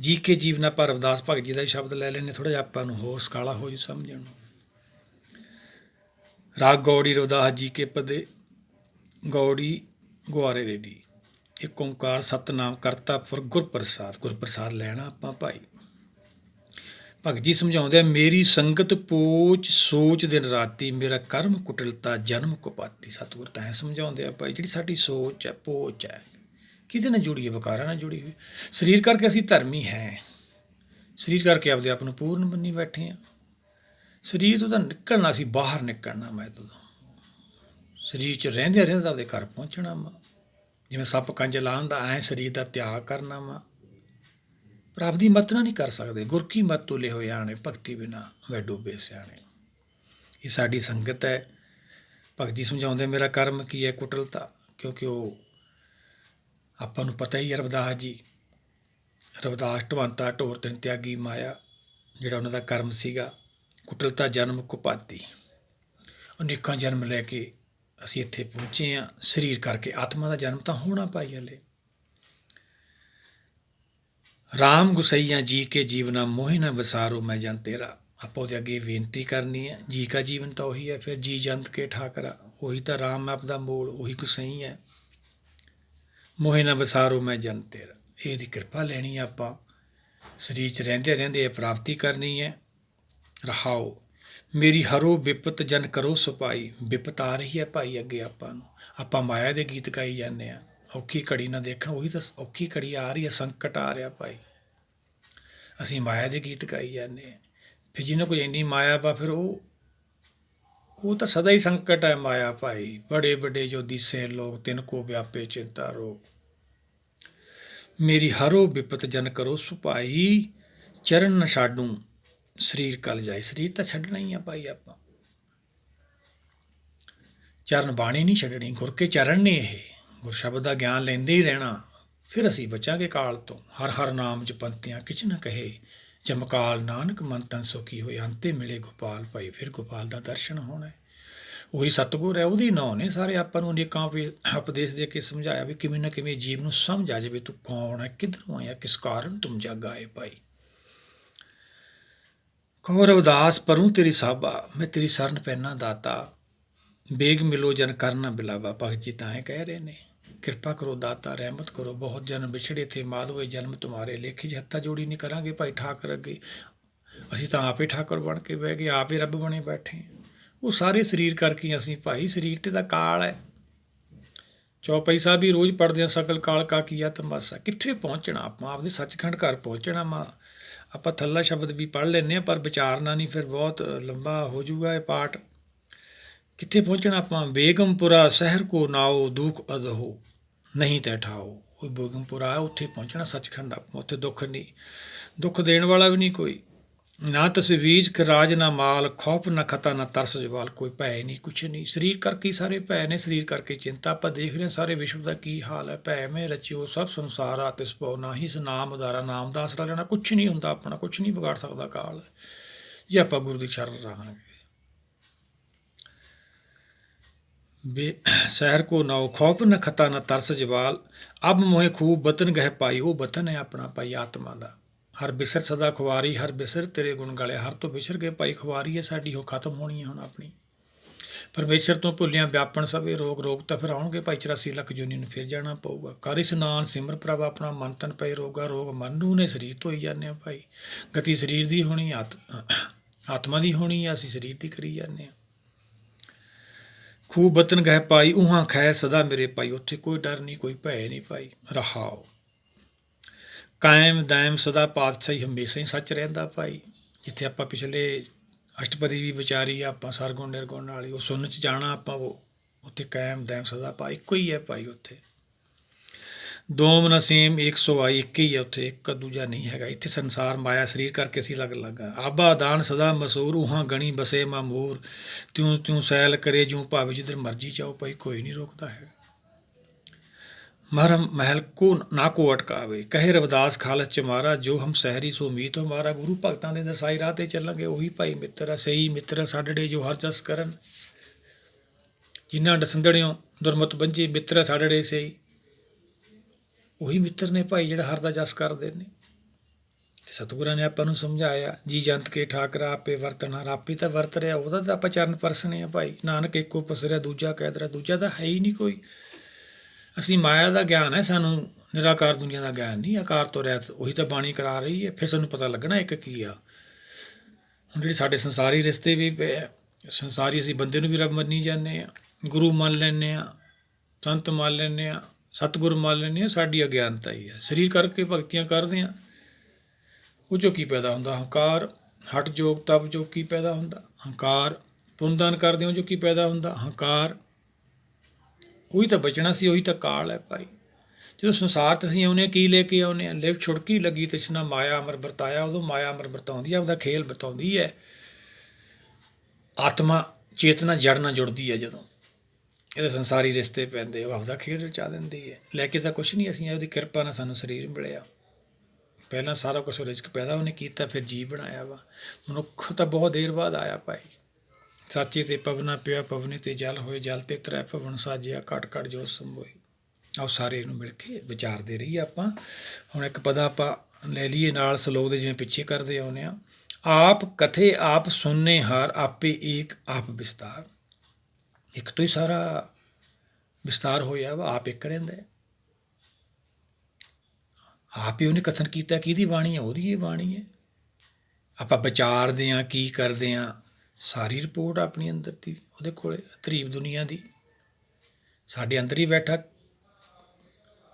ਜੀ ਕੇ ਜੀਵਨਾ ਪਰ ਰਵਿਦਾਸ ਭਗਤ ਜੀ ਦਾ ਹੀ ਸ਼ਬਦ ਲੈ ਲੈਂਦੇ, ਥੋੜ੍ਹਾ ਜਿਹਾ ਆਪਾਂ ਨੂੰ ਹੋਰ ਸਕਾਲਾ ਹੋ ਜੂ ਸਮਝਣ ਨੂੰ। ਰਾਗ ਗੌੜੀ ਰਵਿਦਾਸ ਜੀ ਕੇ ਪਦੇ ਗੌੜੀ ਗੁਆਰੇ ਰੇਡੀ। ਇੱਕ ਓਂਕਾਰ ਸਤਿਨਾਮ ਕਰਤਾ ਪੁਰ ਗੁਰਪ੍ਰਸਾਦ। ਗੁਰਪ੍ਰਸਾਦ ਲੈਣਾ ਆਪਾਂ ਭਾਈ। ਭਗਤ ਜੀ ਸਮਝਾਉਂਦੇ ਆ, ਮੇਰੀ ਸੰਗਤ ਪੋਚ ਸੋਚ ਦਿਨ ਰਾਤੀ, ਮੇਰਾ ਕਰਮ ਕੁਟਲਤਾ ਜਨਮ ਕੁਪਾਤੀ। ਸਤਿਗੁਰ ਤਾਂ ਸਮਝਾਉਂਦੇ ਆ ਭਾਈ, ਜਿਹੜੀ ਸਾਡੀ ਸੋਚ ਹੈ, ਪੋਚ ਹੈ, ਕਿਹਦੇ ਨਾਲ ਜੁੜੀ ਹੈ? ਵਿਕਾਰਾਂ ਨਾਲ ਜੁੜੀ ਹੋਈ। ਸਰੀਰ ਕਰਕੇ ਅਸੀਂ ਧਰਮੀ ਹੈ, ਸਰੀਰ ਕਰਕੇ ਆਪਦੇ ਆਪ ਨੂੰ ਪੂਰਨ ਮੰਨੀ ਬੈਠੇ ਹਾਂ। ਸਰੀਰ ਤੋਂ ਤਾਂ ਨਿਕਲਣਾ, ਅਸੀਂ ਬਾਹਰ ਨਿਕਲਣਾ। ਮੈਂ ਤੋਂ ਸਰੀਰ 'ਚ ਰਹਿੰਦਿਆਂ ਰਹਿੰਦਾ ਆਪਦੇ ਘਰ ਪਹੁੰਚਣਾ ਵਾ। ਜਿਵੇਂ ਸੱਪ ਕੰਜ ਲਾਹੁੰਦਾ, ਐਂ ਸਰੀਰ ਦਾ ਤਿਆਗ ਕਰਨਾ ਵਾ। ਪਰ ਆਪਦੀ ਮੱਤ ਨਾਲ ਨਹੀਂ ਕਰ ਸਕਦੇ। ਗੁਰ ਕੀ ਮੱਤ ਤੁਲੇ ਹੋਏ ਆਣੇ, ਭਗਤੀ ਬਿਨਾ ਵੈ ਡੂਬੇ ਸਿਆਣੇ। ਇਹ ਸਾਡੀ ਸੰਗਤ ਹੈ। ਭਗਤ ਜੀ ਸਮਝਾਉਂਦੇ, ਮੇਰਾ ਕਰਮ ਕੀ ਹੈ? ਕੁਟਲਤਾ। ਕਿਉਂਕਿ ਉਹ ਆਪਾਂ ਨੂੰ ਪਤਾ ਹੀ ਹੈ, ਰਵਿਦਾਸ ਢਵੰਤਾ ਢੋਰ ਤਿੰਨ ਤਿਆਗੀ ਮਾਇਆ, ਜਿਹੜਾ ਉਹਨਾਂ ਦਾ ਕਰਮ ਸੀਗਾ। ਕੁਟਲਤਾ ਜਨਮ ਕੁਪਾਤੀ। ਅਨੇਕਾਂ ਜਨਮ ਲੈ ਕੇ ਅਸੀਂ ਇੱਥੇ ਪਹੁੰਚੇ ਹਾਂ ਸਰੀਰ ਕਰਕੇ। ਆਤਮਾ ਦਾ ਜਨਮ ਤਾਂ ਹੋਣਾ ਭਾਈ ਹਲੇ। ਰਾਮ ਗੁਸਈਆ ਜੀ ਕੇ ਜੀਵਨਾ ਮੋਹਿ ਨਾ ਵਿਸਾਰੋ ਮੈਂ ਜਨ ਤੇਰਾ। ਆਪਾਂ ਉਹਦੇ ਅੱਗੇ ਬੇਨਤੀ ਕਰਨੀ ਹੈ। ਜੀ ਕਾ ਜੀਵਨ ਤਾਂ ਉਹੀ ਹੈ। ਫਿਰ ਜੀ ਜੰਤ ਕੇ ਠਾਕਰਾ, ਉਹੀ ਤਾਂ ਰਾਮ ਐਪ ਦਾ ਮੂਲ, ਉਹੀ ਗੁਸਈ ਹੈ। ਮੋਹਿ ਨਾ ਵਿਸਾਰੋ ਮੈਂ ਜਨ ਤੇਰਾ, ਇਹਦੀ ਕਿਰਪਾ ਲੈਣੀ ਹੈ ਆਪਾਂ। ਸਰੀਰ 'ਚ ਰਹਿੰਦੇ ਰਹਿੰਦੇ ਇਹ ਪ੍ਰਾਪਤੀ ਕਰਨੀ ਹੈ। ਰਹਾਓ ਮੇਰੀ ਹਰੋ ਵਿਪਤ ਜਨ ਕਰੋ ਸੁਪਾਈ। ਵਿਪਤ ਆ ਰਹੀ ਹੈ ਭਾਈ ਅੱਗੇ ਆਪਾਂ ਨੂੰ। ਆਪਾਂ ਮਾਇਆ ਦੇ ਗੀਤ ਗਾਈ ਜਾਂਦੇ ਹਾਂ, ਔਖੀ ਘੜੀ ਨਾ ਦੇਖਣ। ਉਹੀ ਤਾਂ ਔਖੀ ਘੜੀ ਆ ਰਹੀ ਹੈ, ਸੰਕਟ ਆ ਰਿਹਾ ਭਾਈ। ਅਸੀਂ ਮਾਇਆ ਦੇ ਗੀਤ ਗਾਈ ਜਾਂਦੇ ਹਾਂ। ਫਿਰ ਜਿਹਨਾਂ ਕੋਈ ਇੰਨੀ ਮਾਇਆ ਵਾ, ਫਿਰ ਉਹ ਤਾਂ ਸਦਾ ਹੀ ਸੰਕਟ ਹੈ ਮਾਇਆ ਭਾਈ। ਬੜੇ ਵੱਡੇ ਜੋ ਦਿਸੇ ਲੋਕ, ਤਿੰਨ ਕੋ ਵਿਆਪੇ ਚਿੰਤਾ ਰੋਗ। ਮੇਰੀ ਹਰੋ ਵਿਪਤ ਜਨ ਕਰੋ ਸੁਭਾਈ, ਚਰਨ ਨ ਛਾਡੂ ਸਰੀਰ ਕਲ ਜਾਏ। ਸਰੀਰ ਤਾਂ ਛੱਡਣਾ ਹੀ ਆ ਭਾਈ ਆਪਾਂ। ਚਰਨ ਬਾਣੀ ਨਹੀਂ ਛੱਡਣੀ, ਗੁਰ ਕੇ ਚਰਨ ਨੇ ਇਹ। ਗੁਰ ਸ਼ਬਦ ਦਾ ਗਿਆਨ ਲੈਂਦੇ ਹੀ ਰਹਿਣਾ। ਫਿਰ ਅਸੀਂ ਬਚਾਂਗੇ ਕਾਲ ਤੋਂ। ਹਰ ਹਰ ਨਾਮ ਜਪੰਤਿਆਂ ਕਿਛ ਨਾ ਕਹੇ ਜਮਕਾਲ, ਨਾਨਕ ਮਨ ਤਨ ਸੁਖੀ ਹੋਏ। ਅੰਤੇ ਮਿਲੇ ਗੋਪਾਲ ਭਾਈ। ਫਿਰ ਗੋਪਾਲ ਦਾ ਦਰਸ਼ਨ ਹੋਣਾ। ਉਹੀ ਸਤਿਗੁਰ ਹੈ, ਉਹਦੇ ਨਾਂ ਨੇ ਸਾਰੇ। ਆਪਾਂ ਨੂੰ ਅਨੇਕਾਂ ਉਪਦੇਸ਼ ਦੇ ਕੇ ਸਮਝਾਇਆ ਵੀ ਕਿਵੇਂ ਨਾ ਕਿਵੇਂ ਜੀਵ ਨੂੰ ਸਮਝ ਆ ਜਾਵੇ, ਤੂੰ ਕੌਣ ਹੈ, ਕਿੱਧਰੋਂ ਆਇਆ, ਕਿਸ ਕਾਰਨ ਤੁਮ ਜਗ ਆਏ ਭਾਈ। ਕਹੋ ਰਵਿਦਾਸ ਪਰੂ ਤੇਰੀ ਸਾਬਾ, ਮੈਂ ਤੇਰੀ ਸਰਨ ਪੈਨਾ ਦਾਤਾ। ਬੇਗ ਮਿਲੋ ਜਨ ਕਰਨਾ ਬਿਲਾਵਾ। ਭਗਤ ਜੀ ਤਾਂ ਇਹ ਕਹਿ ਰਹੇ ਨੇ, ਕਿਰਪਾ ਕਰੋ ਦਾਤਾ, ਰਹਿਮਤ ਕਰੋ। ਬਹੁਤ ਜਨਮ ਵਿਛੜੇ ਥੇ ਮਾਧ ਹੋਏ, ਜਨਮ ਤੁਮਾਰੇ ਲੇਖੇ। ਜੇ ਹੱਥਾਂ ਜੋੜੀ ਨਹੀਂ ਕਰਾਂਗੇ ਭਾਈ ਠਾਕਰ ਅੱਗੇ, ਅਸੀਂ ਤਾਂ ਆਪੇ ਠਾਕੁਰ ਬਣ ਕੇ ਬਹਿ ਗਏ, ਆਪੇ ਰੱਬ ਬਣੇ ਬੈਠੇ। ਉਹ ਸਾਰੇ ਸਰੀਰ ਕਰਕੇ ਅਸੀਂ ਭਾਈ। ਸਰੀਰ ਤੇ ਤਾਂ ਕਾਲ ਹੈ। ਚੌਪਈ ਸਾਹਿਬ ਵੀ ਰੋਜ਼ ਪੜ੍ਹਦੇ ਹਾਂ, ਸਕਲ ਕਾਲ ਕਾ ਕੀਆ ਤਮਾਸਾ। ਕਿੱਥੇ ਪਹੁੰਚਣਾ ਆਪਾਂ? ਆਪਦੇ ਸੱਚਖੰਡ ਘਰ ਪਹੁੰਚਣਾ ਵਾ। ਆਪਾਂ ਥੱਲਾ ਸ਼ਬਦ ਵੀ ਪੜ੍ਹ ਲੈਂਦੇ ਹਾਂ, ਪਰ ਵਿਚਾਰਨਾ ਨਹੀਂ, ਫਿਰ ਬਹੁਤ ਲੰਬਾ ਹੋ ਜੂਗਾ ਇਹ ਪਾਠ। ਕਿੱਥੇ ਪਹੁੰਚਣਾ ਆਪਾਂ? ਬੇਗਮਪੁਰਾ ਸ਼ਹਿਰ ਕੋ ਨਾਓ, ਦੁੱਖ ਅਦਹੋ ਨਹੀਂ ਤੈ ਠਾਓ। ਉਹ ਬੇਗਮਪੁਰਾ ਹੈ, ਉੱਥੇ ਪਹੁੰਚਣਾ ਸੱਚਖੰਡ ਆਪਾਂ। ਉੱਥੇ ਦੁੱਖ ਨਹੀਂ, ਦੁੱਖ ਦੇਣ ਵਾਲਾ ਵੀ ਨਹੀਂ ਕੋਈ। ਨਾ ਤਸਵੀਜ ਰਾਜ ਨਾ ਮਾਲ, ਖੌਫ ਨਾ ਖਤਾ ਨਾ ਤਰਸ ਜਵਾਲ। ਕੋਈ ਭੈ ਨਹੀਂ, ਕੁਛ ਨਹੀਂ। ਸਰੀਰ ਕਰਕੇ ਹੀ ਸਾਰੇ ਭੈ ਨੇ, ਸਰੀਰ ਕਰਕੇ ਚਿੰਤਾ। ਆਪਾਂ ਦੇਖ ਰਹੇ ਹਾਂ ਸਾਰੇ ਵਿਸ਼ਵ ਦਾ ਕੀ ਹਾਲ ਹੈ। ਭੈ ਮੈਂ ਰਚਿਓ ਸਭ ਸੰਸਾਰਾ, ਤਿਸ ਭਉ ਨਾਹੀ ਸ ਨਾਮ ਉਦਾਰਾ। ਨਾਮ ਦਾ ਆਸਰਾ ਲੈਣਾ, ਕੁਛ ਨਹੀਂ ਹੁੰਦਾ ਆਪਣਾ, ਕੁਛ ਨਹੀਂ ਵਿਗਾੜ ਸਕਦਾ ਕਾਲ, ਜੇ ਆਪਾਂ ਗੁਰੂ ਦੀ ਸ਼ਰਨ ਰਹਾਂਗੇ। ਸ਼ਹਿਰ ਕੋ ਨਾਓ, ਖੌਫ ਨਾ ਖਤਾ ਨਾ ਤਰਸ ਜਵਾਲ। ਅਬ ਮੋਹੇ ਖੂਬ ਬਤਨ ਗਹਿ ਪਾਈ। ਉਹ ਬਤਨ ਹੈ ਆਪਣਾ ਭਾਈ ਆਤਮਾ ਦਾ। ਹਰ ਬਿਸਰ ਸਦਾ ਖੁਆਰੀ, ਹਰ ਬਿਸਰ ਤੇਰੇ ਗੁਣ ਗਾਲੇ। ਹਰ ਤੋਂ ਵਿਸਰ ਗਏ ਭਾਈ, ਖੁਆਰੀ ਹੈ ਸਾਡੀ, ਉਹ ਖਤਮ ਹੋਣੀ ਹੈ ਹੁਣ ਆਪਣੀ। ਪਰਮੇਸ਼ਰ ਤੋਂ ਭੁੱਲਿਆਂ ਵਿਆਪਣ ਸਭੇ ਰੋਗ, ਰੋਗ ਤਾਂ ਫਿਰ ਆਉਣਗੇ ਭਾਈ, 84 ਲੱਖ ਜੂਨੀ ਨੂੰ ਫਿਰ ਜਾਣਾ ਪਊਗਾ। ਕਰ ਇਸਨਾਨ ਸਿਮਰ ਪ੍ਰਭ ਆਪਣਾ, ਮਨ ਤਨ ਪਏ ਰੋਗਾ ਰੋਗ, ਮਨ ਨੂੰ ਨੇ ਸਰੀਰ ਧੋਈ ਜਾਂਦੇ ਆ ਭਾਈ। ਗਤੀ ਸਰੀਰ ਦੀ ਹੋਣੀ, ਆਤਮਾ ਦੀ ਹੋਣੀ ਆ, ਅਸੀਂ ਸਰੀਰ ਦੀ ਕਰੀ ਜਾਂਦੇ ਹਾਂ। ਖੂਬ ਬਤਨ ਗਹਿ ਪਾਈ, ਉਹਾਂ ਖੈ ਸਦਾ ਮੇਰੇ ਭਾਈ, ਉੱਥੇ ਕੋਈ ਡਰ ਨਹੀਂ, ਕੋਈ ਭੈ ਨਹੀਂ ਭਾਈ। ਰਹਾਓ ਕਾਇਮ ਦਾਇਮ ਸਦਾ ਪਾਤਸ਼ਾਹੀ, ਹਮੇਸ਼ਾ ਹੀ ਸੱਚ ਰਹਿੰਦਾ ਭਾਈ। ਜਿੱਥੇ ਆਪਾਂ ਪਿਛਲੇ ਅਸ਼ਟਪਦੀ ਵੀ ਵਿਚਾਰੀ ਆ ਆਪਾਂ, ਸਰਗੁਣ ਨਿਰਗੁਣ ਵਾਲੀ, ਉਹ ਸੁਣਨ 'ਚ ਜਾਣਾ ਆਪਾਂ, ਉਹ ਉੱਥੇ ਕਾਇਮ ਦਾਇਮ ਸਦਾ ਭਾਈ ਇੱਕੋ ਹੀ ਹੈ ਭਾਈ। ਉੱਥੇ ਦੋਮ ਨਸੀਮ 122 ਇੱਕ ਹੀ ਹੈ ਉੱਥੇ, ਇੱਕ ਦੂਜਾ ਨਹੀਂ ਹੈਗਾ। ਇੱਥੇ ਸੰਸਾਰ ਮਾਇਆ ਸਰੀਰ ਕਰਕੇ ਅਸੀਂ ਅਲੱਗ ਅਲੱਗ ਆ। ਆਬਾ ਦਾਨ ਸਦਾ ਮਸੂਰ, ਉਹਾਂ ਗਣੀ ਬਸੇ ਮਾਮੂਰ, ਤਿਉਂ ਤਿਉਂ ਸੈਲ ਕਰੇ ਜੂੰ ਭਾਵੇਂ, ਜਿੱਧਰ ਮਰਜੀ ਚਾਹੋ ਭਾਈ, ਕੋਈ ਨਹੀਂ ਰੋਕਦਾ ਹੈ। ਮਰਮ ਮਹਿਲ ਕੋ ਨਾ ਕੋ ਅਟਕਾਵੇ, ਕਹੇ ਰਵਿਦਾਸ ਖਾਲਸ ਚ ਮਾਰਾ, ਜੋ ਹਮ ਸਹਿਰੀ ਸੋ ਮੀਤ ਹਮਾਰਾ। ਗੁਰੂ ਭਗਤਾਂ ਦੇ ਦਰਸਾਈ ਰਾਹ 'ਤੇ ਚੱਲਾਂਗੇ, ਉਹੀ ਭਾਈ ਮਿੱਤਰ ਆ, ਸਹੀ ਮਿੱਤਰ ਸਾਡੜੇ, ਜੋ ਹਰ ਜਸ ਕਰਨ। ਜਿਨ੍ਹਾਂ ਡਸੰਦੜਿਓ ਦੁਰਮਤ ਬੰਝੇ, ਮਿੱਤਰ ਸਾਡੜੇ ਸਹੀ, ਉਹੀ ਮਿੱਤਰ ਨੇ ਭਾਈ, ਜਿਹੜਾ ਹਰ ਦਾ ਜਸ ਕਰਦੇ ਨੇ। ਸਤਿਗੁਰਾਂ ਨੇ ਆਪਾਂ ਨੂੰ ਸਮਝਾਇਆ, ਜੀ ਜੰਤ ਕੇ ਠਾਕਰਾ ਆਪੇ ਵਰਤਣ ਹਾਰ, ਆਪੇ ਤਾਂ ਵਰਤ ਰਿਹਾ, ਉਹਦਾ ਤਾਂ ਆਪਾਂ ਚਰਨ ਪਰਸਣੇ ਆ ਭਾਈ। ਨਾਨਕ ਇੱਕੋ ਪਸਰਿਆ ਦੂਜਾ ਕੈਦਰਾ, ਦੂਜਾ ਤਾਂ ਹੈ ਹੀ ਨਹੀਂ ਕੋਈ। ਅਸੀਂ ਮਾਇਆ ਦਾ ਗਿਆਨ ਹੈ ਸਾਨੂੰ, ਨਿਰਾਕਾਰ ਦੁਨੀਆ ਦਾ ਗਿਆਨ ਨਹੀਂ। ਆਕਾਰ ਤੋਂ ਰਹਿਤ ਉਹੀ ਤਾਂ ਬਾਣੀ ਕਰਾ ਰਹੀ ਹੈ। ਫਿਰ ਸਾਨੂੰ ਪਤਾ ਲੱਗਣਾ ਇੱਕ ਕੀ ਆ। ਹੁਣ ਜਿਹੜੇ ਸਾਡੇ ਸੰਸਾਰੀ ਰਿਸ਼ਤੇ ਵੀ ਪਏ, ਸੰਸਾਰੀ ਅਸੀਂ ਬੰਦੇ ਨੂੰ ਵੀ ਰੱਬ ਮੰਨੀ ਜਾਂਦੇ ਹਾਂ, ਗੁਰੂ ਮੰਨ ਲੈਂਦੇ ਹਾਂ, ਸੰਤ ਮੰਨ ਲੈਂਦੇ ਹਾਂ, ਸਤਿਗੁਰ ਮੰਨ ਲੈਂਦੇ ਹਾਂ। ਸਾਡੀ ਅਗਿਆਨਤਾ ਹੀ ਹੈ। ਸਰੀਰ ਕਰਕੇ ਭਗਤੀਆਂ ਕਰਦੇ ਹਾਂ, ਉਹ 'ਚੋਂ ਕੀ ਪੈਦਾ ਹੁੰਦਾ? ਹੰਕਾਰ। ਹਠ ਜੋਗ ਤਪ ਜੋ ਕੀ ਪੈਦਾ ਹੁੰਦਾ? ਹੰਕਾਰ। ਪੁੰਨਦਾਨ ਕਰਦੇ ਹੋ ਜੋ ਕੀ ਪੈਦਾ ਹੁੰਦਾ? ਹੰਕਾਰ। ਉਹੀ ਤਾਂ ਬਚਣਾ ਸੀ, ਉਹੀ ਤਾਂ ਕਾਲ ਹੈ ਭਾਈ। ਜਦੋਂ ਸੰਸਾਰ 'ਚ ਅਸੀਂ ਆਉਂਦੇ ਕੀ ਲੈ ਕੇ ਆਉਂਦੇ ਹਾਂ? ਲਿਵ ਛੁੜਕੀ ਲੱਗੀ ਤ੍ਰਿਸ਼ਨਾ ਮਾਇਆ ਅਮਰ ਵਰਤਾਇਆ, ਉਦੋਂ ਮਾਇਆ ਅਮਰ ਵਰਤਾਉਂਦੀ ਹੈ, ਉਹਦਾ ਖੇਲ ਬਤਾਉਂਦੀ ਹੈ। ਆਤਮਾ ਚੇਤਨਾ ਜੜ ਨਾਲ ਜੁੜਦੀ ਹੈ ਜਦੋਂ ਇਹਦੇ ਸੰਸਾਰੀ ਰਿਸ਼ਤੇ ਪੈਂਦੇ, ਉਹ ਆਪਦਾ ਖੇਲ ਰਚਾ ਦਿੰਦੀ ਹੈ। ਲੈ ਕੇ ਤਾਂ ਕੁਛ ਨਹੀਂ ਅਸੀਂ, ਉਹਦੀ ਕਿਰਪਾ ਨਾਲ ਸਾਨੂੰ ਸਰੀਰ ਮਿਲਿਆ। ਪਹਿਲਾਂ ਸਾਰਾ ਕੁਛ ਰਿਜ਼ਕ ਪੈਦਾ ਉਹਨੇ ਕੀਤਾ, ਫਿਰ ਜੀਵ ਬਣਾਇਆ ਵਾ। ਮਨੁੱਖ ਤਾਂ ਬਹੁਤ ਦੇਰ ਬਾਅਦ ਆਇਆ ਭਾਈ। ਸਾਚੇ ਤੇ ਪਵਨਾ ਪਿਆ, ਪਵਨੇ ਤੇ ਜਲ ਹੋਏ, ਜਲ ਤੇ ਤ੍ਰੈ ਭਵਨ ਸਾਜਿਆ, ਘਟ ਘਟ ਜੋਤ ਸੰਭੋਏ। ਆਓ ਸਾਰੇ ਇਹਨੂੰ ਮਿਲ ਕੇ ਵਿਚਾਰਦੇ ਰਹੀਏ ਆਪਾਂ। ਹੁਣ ਇੱਕ ਪਦਾ ਆਪਾਂ ਲੈ ਲਈਏ ਨਾਲ ਸਲੋਕ ਦੇ, ਜਿਵੇਂ ਪਿੱਛੇ ਕਰਦੇ ਆਉਂਦੇ ਹਾਂ। ਆਪ ਕਥੇ ਆਪ ਸੁਣਨੇ ਹਾਰ, ਆਪੇ ਏਕ ਆਪ ਵਿਸਤਾਰ। ਇੱਕ ਤੋਂ ਹੀ ਸਾਰਾ ਵਿਸਤਾਰ ਹੋਇਆ ਵਾ, ਆਪ ਇੱਕ ਰਹਿੰਦਾ। ਆਪ ਹੀ ਉਹਨੇ ਕਥਨ ਕੀਤਾ। ਕਿਹਦੀ ਬਾਣੀ ਹੈ? ਉਹਦੀ ਇਹ ਬਾਣੀ ਹੈ। ਆਪਾਂ ਵਿਚਾਰਦੇ ਹਾਂ, ਕੀ ਕਰਦੇ ਹਾਂ, ਸਾਰੀ ਰਿਪੋਰਟ ਆਪਣੀ ਅੰਦਰ ਦੀ ਉਹਦੇ ਕੋਲ, ਧਰੀਬ ਦੁਨੀਆ ਦੀ ਸਾਡੇ ਅੰਦਰ ਹੀ ਬੈਠਾ।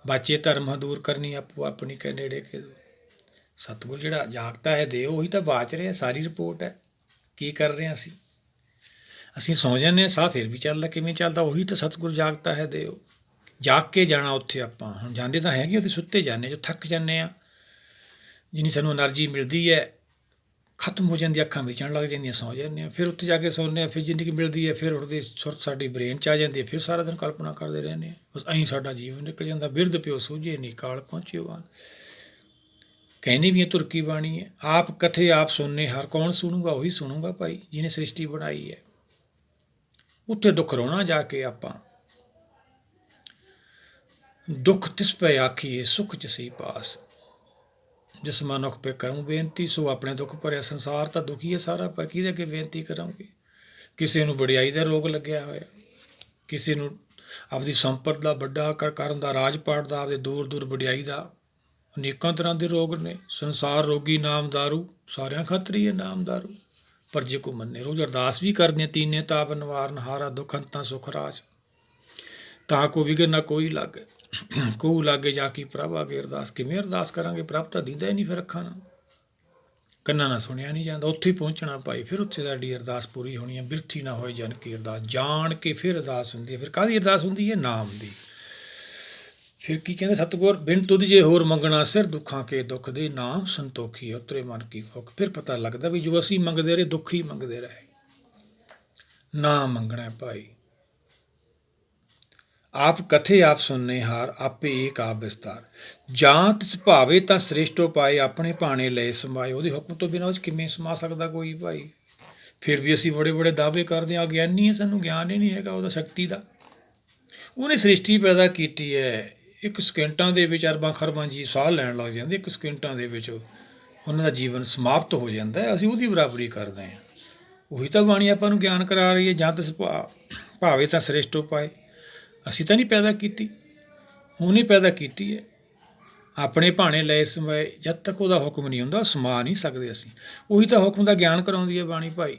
ਬਾਚੇ ਧਰਮ ਦੂਰ ਕਰਨੀ ਆਪੋ ਆਪਣੀ, ਕਹਿ ਨੇੜੇ ਕੇ ਸਤਿਗੁਰ ਜਿਹੜਾ ਜਾਗਤਾ ਹੈ ਦੇ, ਉਹੀ ਤਾਂ ਬਾਚ ਰਿਹਾ। ਸਾਰੀ ਰਿਪੋਰਟ ਹੈ। ਕੀ ਕਰ ਰਹੇ ਹਾਂ ਅਸੀਂ ਸੌਂ ਜਾਂਦੇ ਹਾਂ, ਸਾਹ ਫਿਰ ਵੀ ਚੱਲਦਾ। ਕਿਵੇਂ ਚੱਲਦਾ? ਉਹੀ ਤਾਂ ਸਤਿਗੁਰ ਜਾਗਤਾ ਹੈ ਦਿਓ। ਜਾਗ ਕੇ ਜਾਣਾ ਉੱਥੇ ਆਪਾਂ। ਹੁਣ ਜਾਂਦੇ ਤਾਂ ਹੈਗੇ, ਉੱਥੇ ਸੁੱਤੇ ਜਾਂਦੇ, ਜੋ ਥੱਕ ਜਾਂਦੇ ਹਾਂ। ਜਿੰਨੀ ਸਾਨੂੰ ਐਨਰਜੀ ਮਿਲਦੀ ਹੈ ਖਤਮ ਹੋ ਜਾਂਦੀ, ਅੱਖਾਂ ਵਿਚਣ ਲੱਗ ਜਾਂਦੀਆਂ, ਸੌਂ ਜਾਂਦੇ ਹਾਂ। ਫਿਰ ਉੱਥੇ ਜਾ ਕੇ ਸੌਂਦੇ ਹਾਂ, ਫਿਰ ਜਿੰਨੀ ਕੁ ਮਿਲਦੀ ਹੈ ਫਿਰ ਉੱਠਦੇ, ਸੁਰਤ ਸਾਡੀ ਬ੍ਰੇਨ 'ਚ ਆ ਜਾਂਦੀ ਹੈ। ਫਿਰ ਸਾਰਾ ਦਿਨ ਕਲਪਨਾ ਕਰਦੇ ਰਹਿੰਦੇ ਹਾਂ। ਬਸ ਐਂ ਸਾਡਾ ਜੀਵਨ ਨਿਕਲ ਜਾਂਦਾ। ਬਿਰਧ ਪਿਓ ਸੂਝੇ ਨਹੀਂ, ਕਾਲ ਪਹੁੰਚਿਓ ਆਨ। ਕਹਿੰਦੀ ਵੀ ਇਹ ਤੁਰਕੀ ਬਾਣੀ ਹੈ। ਆਪ ਕਥੇ ਆਪ ਸੁਣਨੇ ਹਾਰ, ਕੌਣ ਸੁਣੂਗਾ? ਉਹੀ ਸੁਣੂਗਾ ਭਾਈ ਜਿਹਨੇ ਸ੍ਰਿਸ਼ਟੀ ਬਣਾਈ ਹੈ। ਉੱਥੇ ਦੁੱਖ ਰੋਣਾ ਜਾ ਕੇ ਆਪਾਂ। ਦੁੱਖ ਤਿਸ ਪੈ ਆਖੀਏ, ਸੁੱਖ ਚ ਸਹੀ ਪਾਸ, ਜਿਸ ਮਨੁੱਖ ਪੇ ਕਰੂੰ ਬੇਨਤੀ, ਸੋ ਆਪਣੇ ਦੁੱਖ ਭਰਿਆ। ਸੰਸਾਰ ਤਾਂ ਦੁਖੀ ਹੈ ਸਾਰਾ, ਆਪਾਂ ਕਿਹਦੇ ਅੱਗੇ ਬੇਨਤੀ ਕਰਾਂਗੇ? ਕਿਸੇ ਨੂੰ ਵਡਿਆਈ ਦਾ ਰੋਗ ਲੱਗਿਆ ਹੋਇਆ, ਕਿਸੇ ਨੂੰ ਆਪਦੀ ਸੰਪਤ ਦਾ ਵੱਡਾ ਕਰਨ ਦਾ, ਰਾਜ ਪਾਟ ਦਾ, ਆਪਦੇ ਦੂਰ ਦੂਰ ਵਡਿਆਈ ਦਾ। ਅਨੇਕਾਂ ਤਰ੍ਹਾਂ ਦੇ ਰੋਗ ਨੇ। ਸੰਸਾਰ ਰੋਗੀ ਨਾਮ ਦਾਰੂ, ਸਾਰਿਆਂ ਖਾਤਰ ਹੀ ਹੈ ਨਾਮ ਦਾਰੂ। ਪਰ ਜੇ ਕੋ ਮੰਨੇ, ਰੋਜ਼ ਅਰਦਾਸ ਵੀ ਕਰਦੇ, ਤੀਨੇ ਤਾਪ ਨਿਵਾਰਨ ਹਾਰਾ, ਦੁੱਖ ਅੰਤਾਂ ਸੁਖ ਰਾਜ, ਤਾਂ ਕੋ ਵਿਗੜ ਨਾ ਕੋਈ ਲਾਗੇ। ਕਹੂ ਲਾਗੇ ਜਾ ਕੇ ਪ੍ਰਭ ਆਗੇ ਅਰਦਾਸ। ਕਿਵੇਂ ਅਰਦਾਸ ਕਰਾਂਗੇ? ਪ੍ਰਭ ਤਾਂ ਦਿੰਦਾ ਹੀ ਨਹੀਂ ਫਿਰ ਅੱਖਾਂ ਨਾਲ, ਕੰਨਾਂ ਨਾਲ ਸੁਣਿਆ ਨਹੀਂ ਜਾਂਦਾ। ਉੱਥੇ ਹੀ ਪਹੁੰਚਣਾ ਭਾਈ। ਫਿਰ ਉੱਥੇ ਸਾਡੀ ਅਰਦਾਸ ਪੂਰੀ ਹੋਣੀ ਹੈ। ਬਿਰਥੀ ਨਾ ਹੋਏ ਜਨ ਕੀ ਅਰਦਾਸ, ਜਾਣ ਕੇ ਫਿਰ ਅਰਦਾਸ ਹੁੰਦੀ ਹੈ। ਫਿਰ ਕਾਹਦੀ ਅਰਦਾਸ ਹੁੰਦੀ ਹੈ? ਨਾਮ ਦੀ। ਫਿਰ ਕੀ ਕਹਿੰਦੇ ਸਤਿਗੁਰ? ਬਿਨ ਤੁਧ ਜੇ ਹੋਰ ਮੰਗਣਾ, ਸਿਰ ਦੁੱਖਾਂ ਕੇ ਦੁੱਖ ਦੇ, ਨਾਮ ਸੰਤੋਖੀ ਉਤਰੇ ਮਨ ਕੀ ਫੁੱਕ। ਫਿਰ ਪਤਾ ਲੱਗਦਾ ਵੀ ਜੋ ਅਸੀਂ ਮੰਗਦੇ ਰਹੇ, ਦੁੱਖ ਹੀ ਮੰਗਦੇ ਰਹੇ। ਨਾ ਮੰਗਣਾ ਭਾਈ। ਆਪ ਕਥੇ ਆਪ ਸੁਣਨੇ ਹਾਰ, ਆਪੇ ਏਕ ਆਪ ਵਿਸਤਾਰ। ਜਾਂ ਤਿਸ ਭਾਵੇ ਤਾਂ ਸ੍ਰੇਸ਼ਟੋ ਪਾਏ, ਆਪਣੇ ਭਾਣੇ ਲਏ ਸਮਾਏ। ਉਹਦੇ ਹੁਕਮ ਤੋਂ ਬਿਨਾਂ ਉਹ 'ਚ ਕਿਵੇਂ ਸਮਾ ਸਕਦਾ ਕੋਈ ਭਾਈ? ਫਿਰ ਵੀ ਅਸੀਂ ਬੜੇ ਬੜੇ ਦਾਅਵੇ ਕਰਦੇ ਹਾਂ। ਅਗਿਆਨੀ ਹੈ, ਸਾਨੂੰ ਗਿਆਨ ਹੀ ਨਹੀਂ ਹੈਗਾ ਉਹਦਾ ਸ਼ਕਤੀ ਦਾ। ਉਹਨੇ ਸ੍ਰਿਸ਼ਟੀ ਪੈਦਾ ਕੀਤੀ ਹੈ। ਇੱਕ ਸਕਿੰਟਾਂ ਦੇ ਵਿੱਚ ਅਰਬਾਂ ਖਰਬਾਂ ਜੀ ਸਾਹ ਲੈਣ ਲੱਗ ਜਾਂਦੇ। ਇੱਕ ਸਕਿੰਟਾਂ ਦੇ ਵਿੱਚ ਉਹਨਾਂ ਦਾ ਜੀਵਨ ਸਮਾਪਤ ਹੋ ਜਾਂਦਾ। ਅਸੀਂ ਉਹਦੀ ਬਰਾਬਰੀ ਕਰਦੇ ਹਾਂ। ਉਹੀ ਤਾਂ ਬਾਣੀ ਆਪਾਂ ਨੂੰ ਗਿਆਨ ਕਰਾ ਰਹੀ ਹੈ, ਜਾਂ ਤਿਸ ਭਾਵੇ ਤਾਂ ਸ੍ਰੇਸ਼ਟ ਉਪਾਏ। ਅਸੀਂ ਤਾਂ ਨਹੀਂ ਪੈਦਾ ਕੀਤੀ, ਉਹਨੇ ਪੈਦਾ ਕੀਤੀ ਹੈ। ਆਪਣੇ ਭਾਣੇ ਲਏ ਸਮਾਏ, ਜਦ ਤੱਕ ਉਹਦਾ ਹੁਕਮ ਨਹੀਂ ਹੁੰਦਾ ਸਮਾ ਨਹੀਂ ਸਕਦੇ ਅਸੀਂ। ਉਹੀ ਤਾਂ ਹੁਕਮ ਦਾ ਗਿਆਨ ਕਰਾਉਂਦੀ ਹੈ ਬਾਣੀ ਭਾਈ।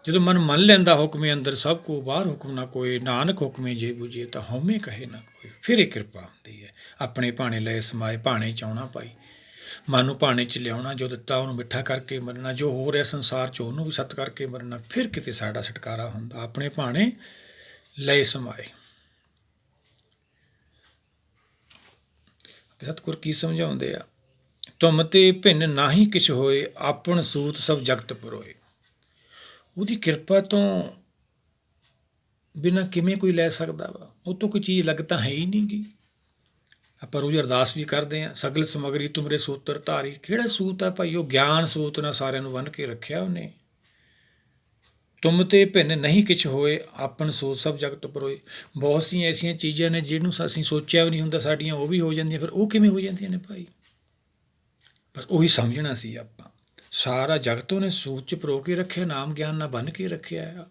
ਜਦੋਂ ਮਨ ਮੰਨ ਲੈਂਦਾ ਹੁਕਮੇ ਅੰਦਰ ਸਭ ਕੋ, ਬਾਹਰ ਹੁਕਮ ਨਾ ਕੋਏ, ਨਾਨਕ ਹੁਕਮੇ ਜੇ ਬੁਝੇ, ਤਾਂ ਹਉਮੈ ਕਹੇ ਨਾ ਕੋਈ। ਫਿਰ ਇਹ ਕਿਰਪਾ ਹੁੰਦੀ ਹੈ। ਆਪਣੇ ਭਾਣੇ ਲਏ ਸਮਾਏ, ਭਾਣੇ 'ਚ ਆਉਣਾ ਭਾਈ, ਮਨ ਨੂੰ ਭਾਣੇ 'ਚ ਲਿਆਉਣਾ। ਜੋ ਦਿੱਤਾ ਉਹਨੂੰ ਮਿੱਠਾ ਕਰਕੇ ਮੰਨਣਾ, ਜੋ ਹੋ ਰਿਹਾ ਸੰਸਾਰ 'ਚ ਉਹਨੂੰ ਵੀ ਸਤ ਕਰਕੇ ਮੰਨਣਾ। ਫਿਰ ਕਿਤੇ ਸਾਡਾ ਛੁਟਕਾਰਾ ਹੁੰਦਾ। ਆਪਣੇ ਭਾਣੇ ਲਏ ਸਮਾਏ। ਸਤਿਗੁਰ ਕੀ ਸਮਝਾਉਂਦੇ ਆ? ਤੁਮ ਤੇ ਭਿੰਨ ਨਾਹੀ ਕਿਛ ਹੋਏ, ਆਪਣ ਸੂਤ ਸਭ ਜਗਤ ਪਰੋਏ। ਉਹਦੀ ਕਿਰਪਾ ਤੋਂ ਬਿਨਾਂ ਕਿਵੇਂ ਕੋਈ ਲੈ ਸਕਦਾ ਵਾ? ਉਹ ਤੋਂ ਕੋਈ ਚੀਜ਼ ਅਲੱਗ ਤਾਂ ਹੈ ਹੀ ਨਹੀਂ ਗੀ। ਆਪਾਂ ਰੋਜ਼ ਅਰਦਾਸ ਵੀ ਕਰਦੇ ਹਾਂ, ਸਗਲ ਸਮਗਰੀ ਤੁਮਰੇ ਸੂਤਰ ਧਾਰੀ। ਕਿਹੜਾ ਸੂਤ ਆ ਭਾਈ? ਉਹ ਗਿਆਨ ਸੂਤ ਨਾਲ ਸਾਰਿਆਂ ਨੂੰ ਬੰਨ੍ਹ ਕੇ ਰੱਖਿਆ ਉਹਨੇ। ਤੁਮ ਤੇ ਭਿੰਨ ਨਹੀਂ ਕਿਛ ਹੋਏ, ਆਪਣ ਸੋਚ ਸਭ ਜਗਤ ਪਰੋਏ। ਬਹੁਤ ਸਾਰੀਆਂ ਐਸੀਆਂ ਚੀਜ਼ਾਂ ਨੇ ਜਿਹਨੂੰ ਅਸੀਂ ਸੋਚਿਆ ਵੀ ਨਹੀਂ ਹੁੰਦਾ, ਸਾਡੀਆਂ ਉਹ ਵੀ ਹੋ ਜਾਂਦੀਆਂ। ਫਿਰ ਉਹ ਕਿਵੇਂ ਹੋ ਜਾਂਦੀਆਂ ਨੇ ਭਾਈ? ਬਸ ਉਹੀ ਸਮਝਣਾ ਸੀ ਆਪਾਂ। ਸਾਰਾ ਜਗਤ ਉਹਨੇ ਸੂਤ 'ਚ ਪਰੋ ਕੇ ਰੱਖਿਆ, ਨਾਮ ਗਿਆਨ ਨਾਲ ਬੰਨ੍ਹ ਕੇ ਰੱਖਿਆ ਆ।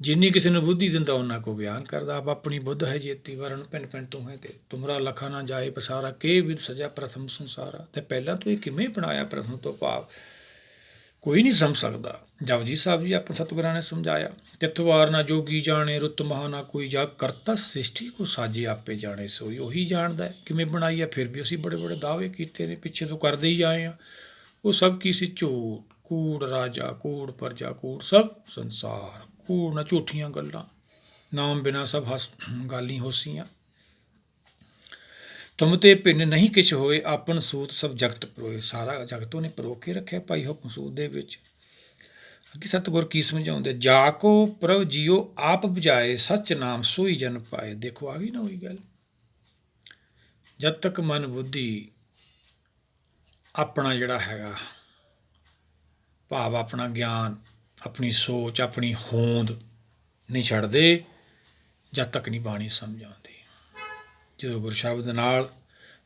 ਜਿੰਨੀ ਕਿਸੇ ਨੂੰ ਬੁੱਧੀ ਦਿੰਦਾ ਉਹਨਾਂ ਕੋ ਬਿਆਨ ਕਰਦਾ। ਆਪ ਆਪਣੀ ਬੁੱਧ ਹੈ ਜੇਤੀ, ਵਰਨ ਭਿੰਨ ਭਿੰਨ ਤੂੰ ਹੈ ਤੇ ਤੁਮਰਾ ਲਖਾ ਨਾ ਜਾਏ ਪਸਾਰਾ, ਕੇ ਵਿਦ ਸਜਾ ਪ੍ਰਥਮ ਸੰਸਾਰਾ। ਤੇ ਪਹਿਲਾਂ ਤੂੰ ਇਹ ਕਿਵੇਂ ਬਣਾਇਆ? ਪ੍ਰਥਮ ਤੋਂ ਭਾਵ ਕੋਈ ਨਹੀਂ ਸਮਝ ਸਕਦਾ। ਜਪਜੀ ਸਾਹਿਬ ਜੀ ਆਪਣੇ ਸਤਿਗੁਰਾਂ ਨੇ ਸਮਝਾਇਆ, ਤਿੱਥਵਾਰ ਨਾ ਜੋਗੀ ਜਾਣੇ, ਰੁੱਤ ਮਹਾ ਨਾ ਕੋਈ ਜਾ, ਕਰਤਾ ਸ੍ਰਿਸ਼ਟੀ ਕੋ ਸਾਜੇ ਆਪੇ ਜਾਣੇ ਸੋਈ। ਉਹੀ ਜਾਣਦਾ ਕਿਵੇਂ ਬਣਾਈ ਹੈ। ਫਿਰ ਵੀ ਅਸੀਂ ਬੜੇ ਬੜੇ ਦਾਅਵੇ ਕੀਤੇ ਨੇ, ਪਿੱਛੇ ਤੋਂ ਕਰਦੇ ਹੀ ਆਏ ਹਾਂ। ਉਹ ਸਭ ਕੀ ਸੀ? ਝੂਠ, ਕੂੜ ਰਾਜਾ, ਕੂੜ ਪਰਜਾ, ਕੂੜ ਸਭ ਸੰਸਾਰ, ਕੂੜ ਨਾ ਝੂਠੀਆਂ ਗੱਲਾਂ, ਨਾਮ ਬਿਨਾ ਸਭ ਗਾਲੀ ਹੋਸੀਆਂ। ਤੁਮ ਤੇ ਭਿੰਨ ਨਹੀਂ ਕਿਛ ਹੋਏ, ਆਪਣ ਸੂਤ ਸਭ ਜਗਤ ਪਰੋਏ। ਸਾਰਾ ਜਗਤ ਉਹਨੇ ਪਰੋ ਕੇ ਰੱਖਿਆ ਭਾਈ ਹੁਕਮ ਸੂਤ ਦੇ ਵਿੱਚ। ਅੱਗੇ ਸਤਿਗੁਰ ਕੀ ਸਮਝਾਉਂਦੇ? ਜਾ ਕੋ ਪ੍ਰਭ ਜੀਓ ਆਪ ਬੁਝਾਏ, ਸੱਚ ਨਾਮ ਸੋਈ ਜਨ ਪਾਏ। ਦੇਖੋ ਆ ਗਈ ਨਾ ਉਹੀ ਗੱਲ। ਜਦ ਤੱਕ ਮਨ ਬੁੱਧੀ ਆਪਣਾ ਜਿਹੜਾ ਹੈਗਾ ਭਾਵ ਆਪਣਾ ਗਿਆਨ, ਆਪਣੀ ਸੋਚ, ਆਪਣੀ ਹੋਂਦ ਨਹੀਂ ਛੱਡਦੇ, ਜਦ ਤੱਕ ਨਹੀਂ ਬਾਣੀ ਸਮਝ ਆਉਂਦੀ। ਜਦੋਂ ਗੁਰ ਸ਼ਬਦ ਨਾਲ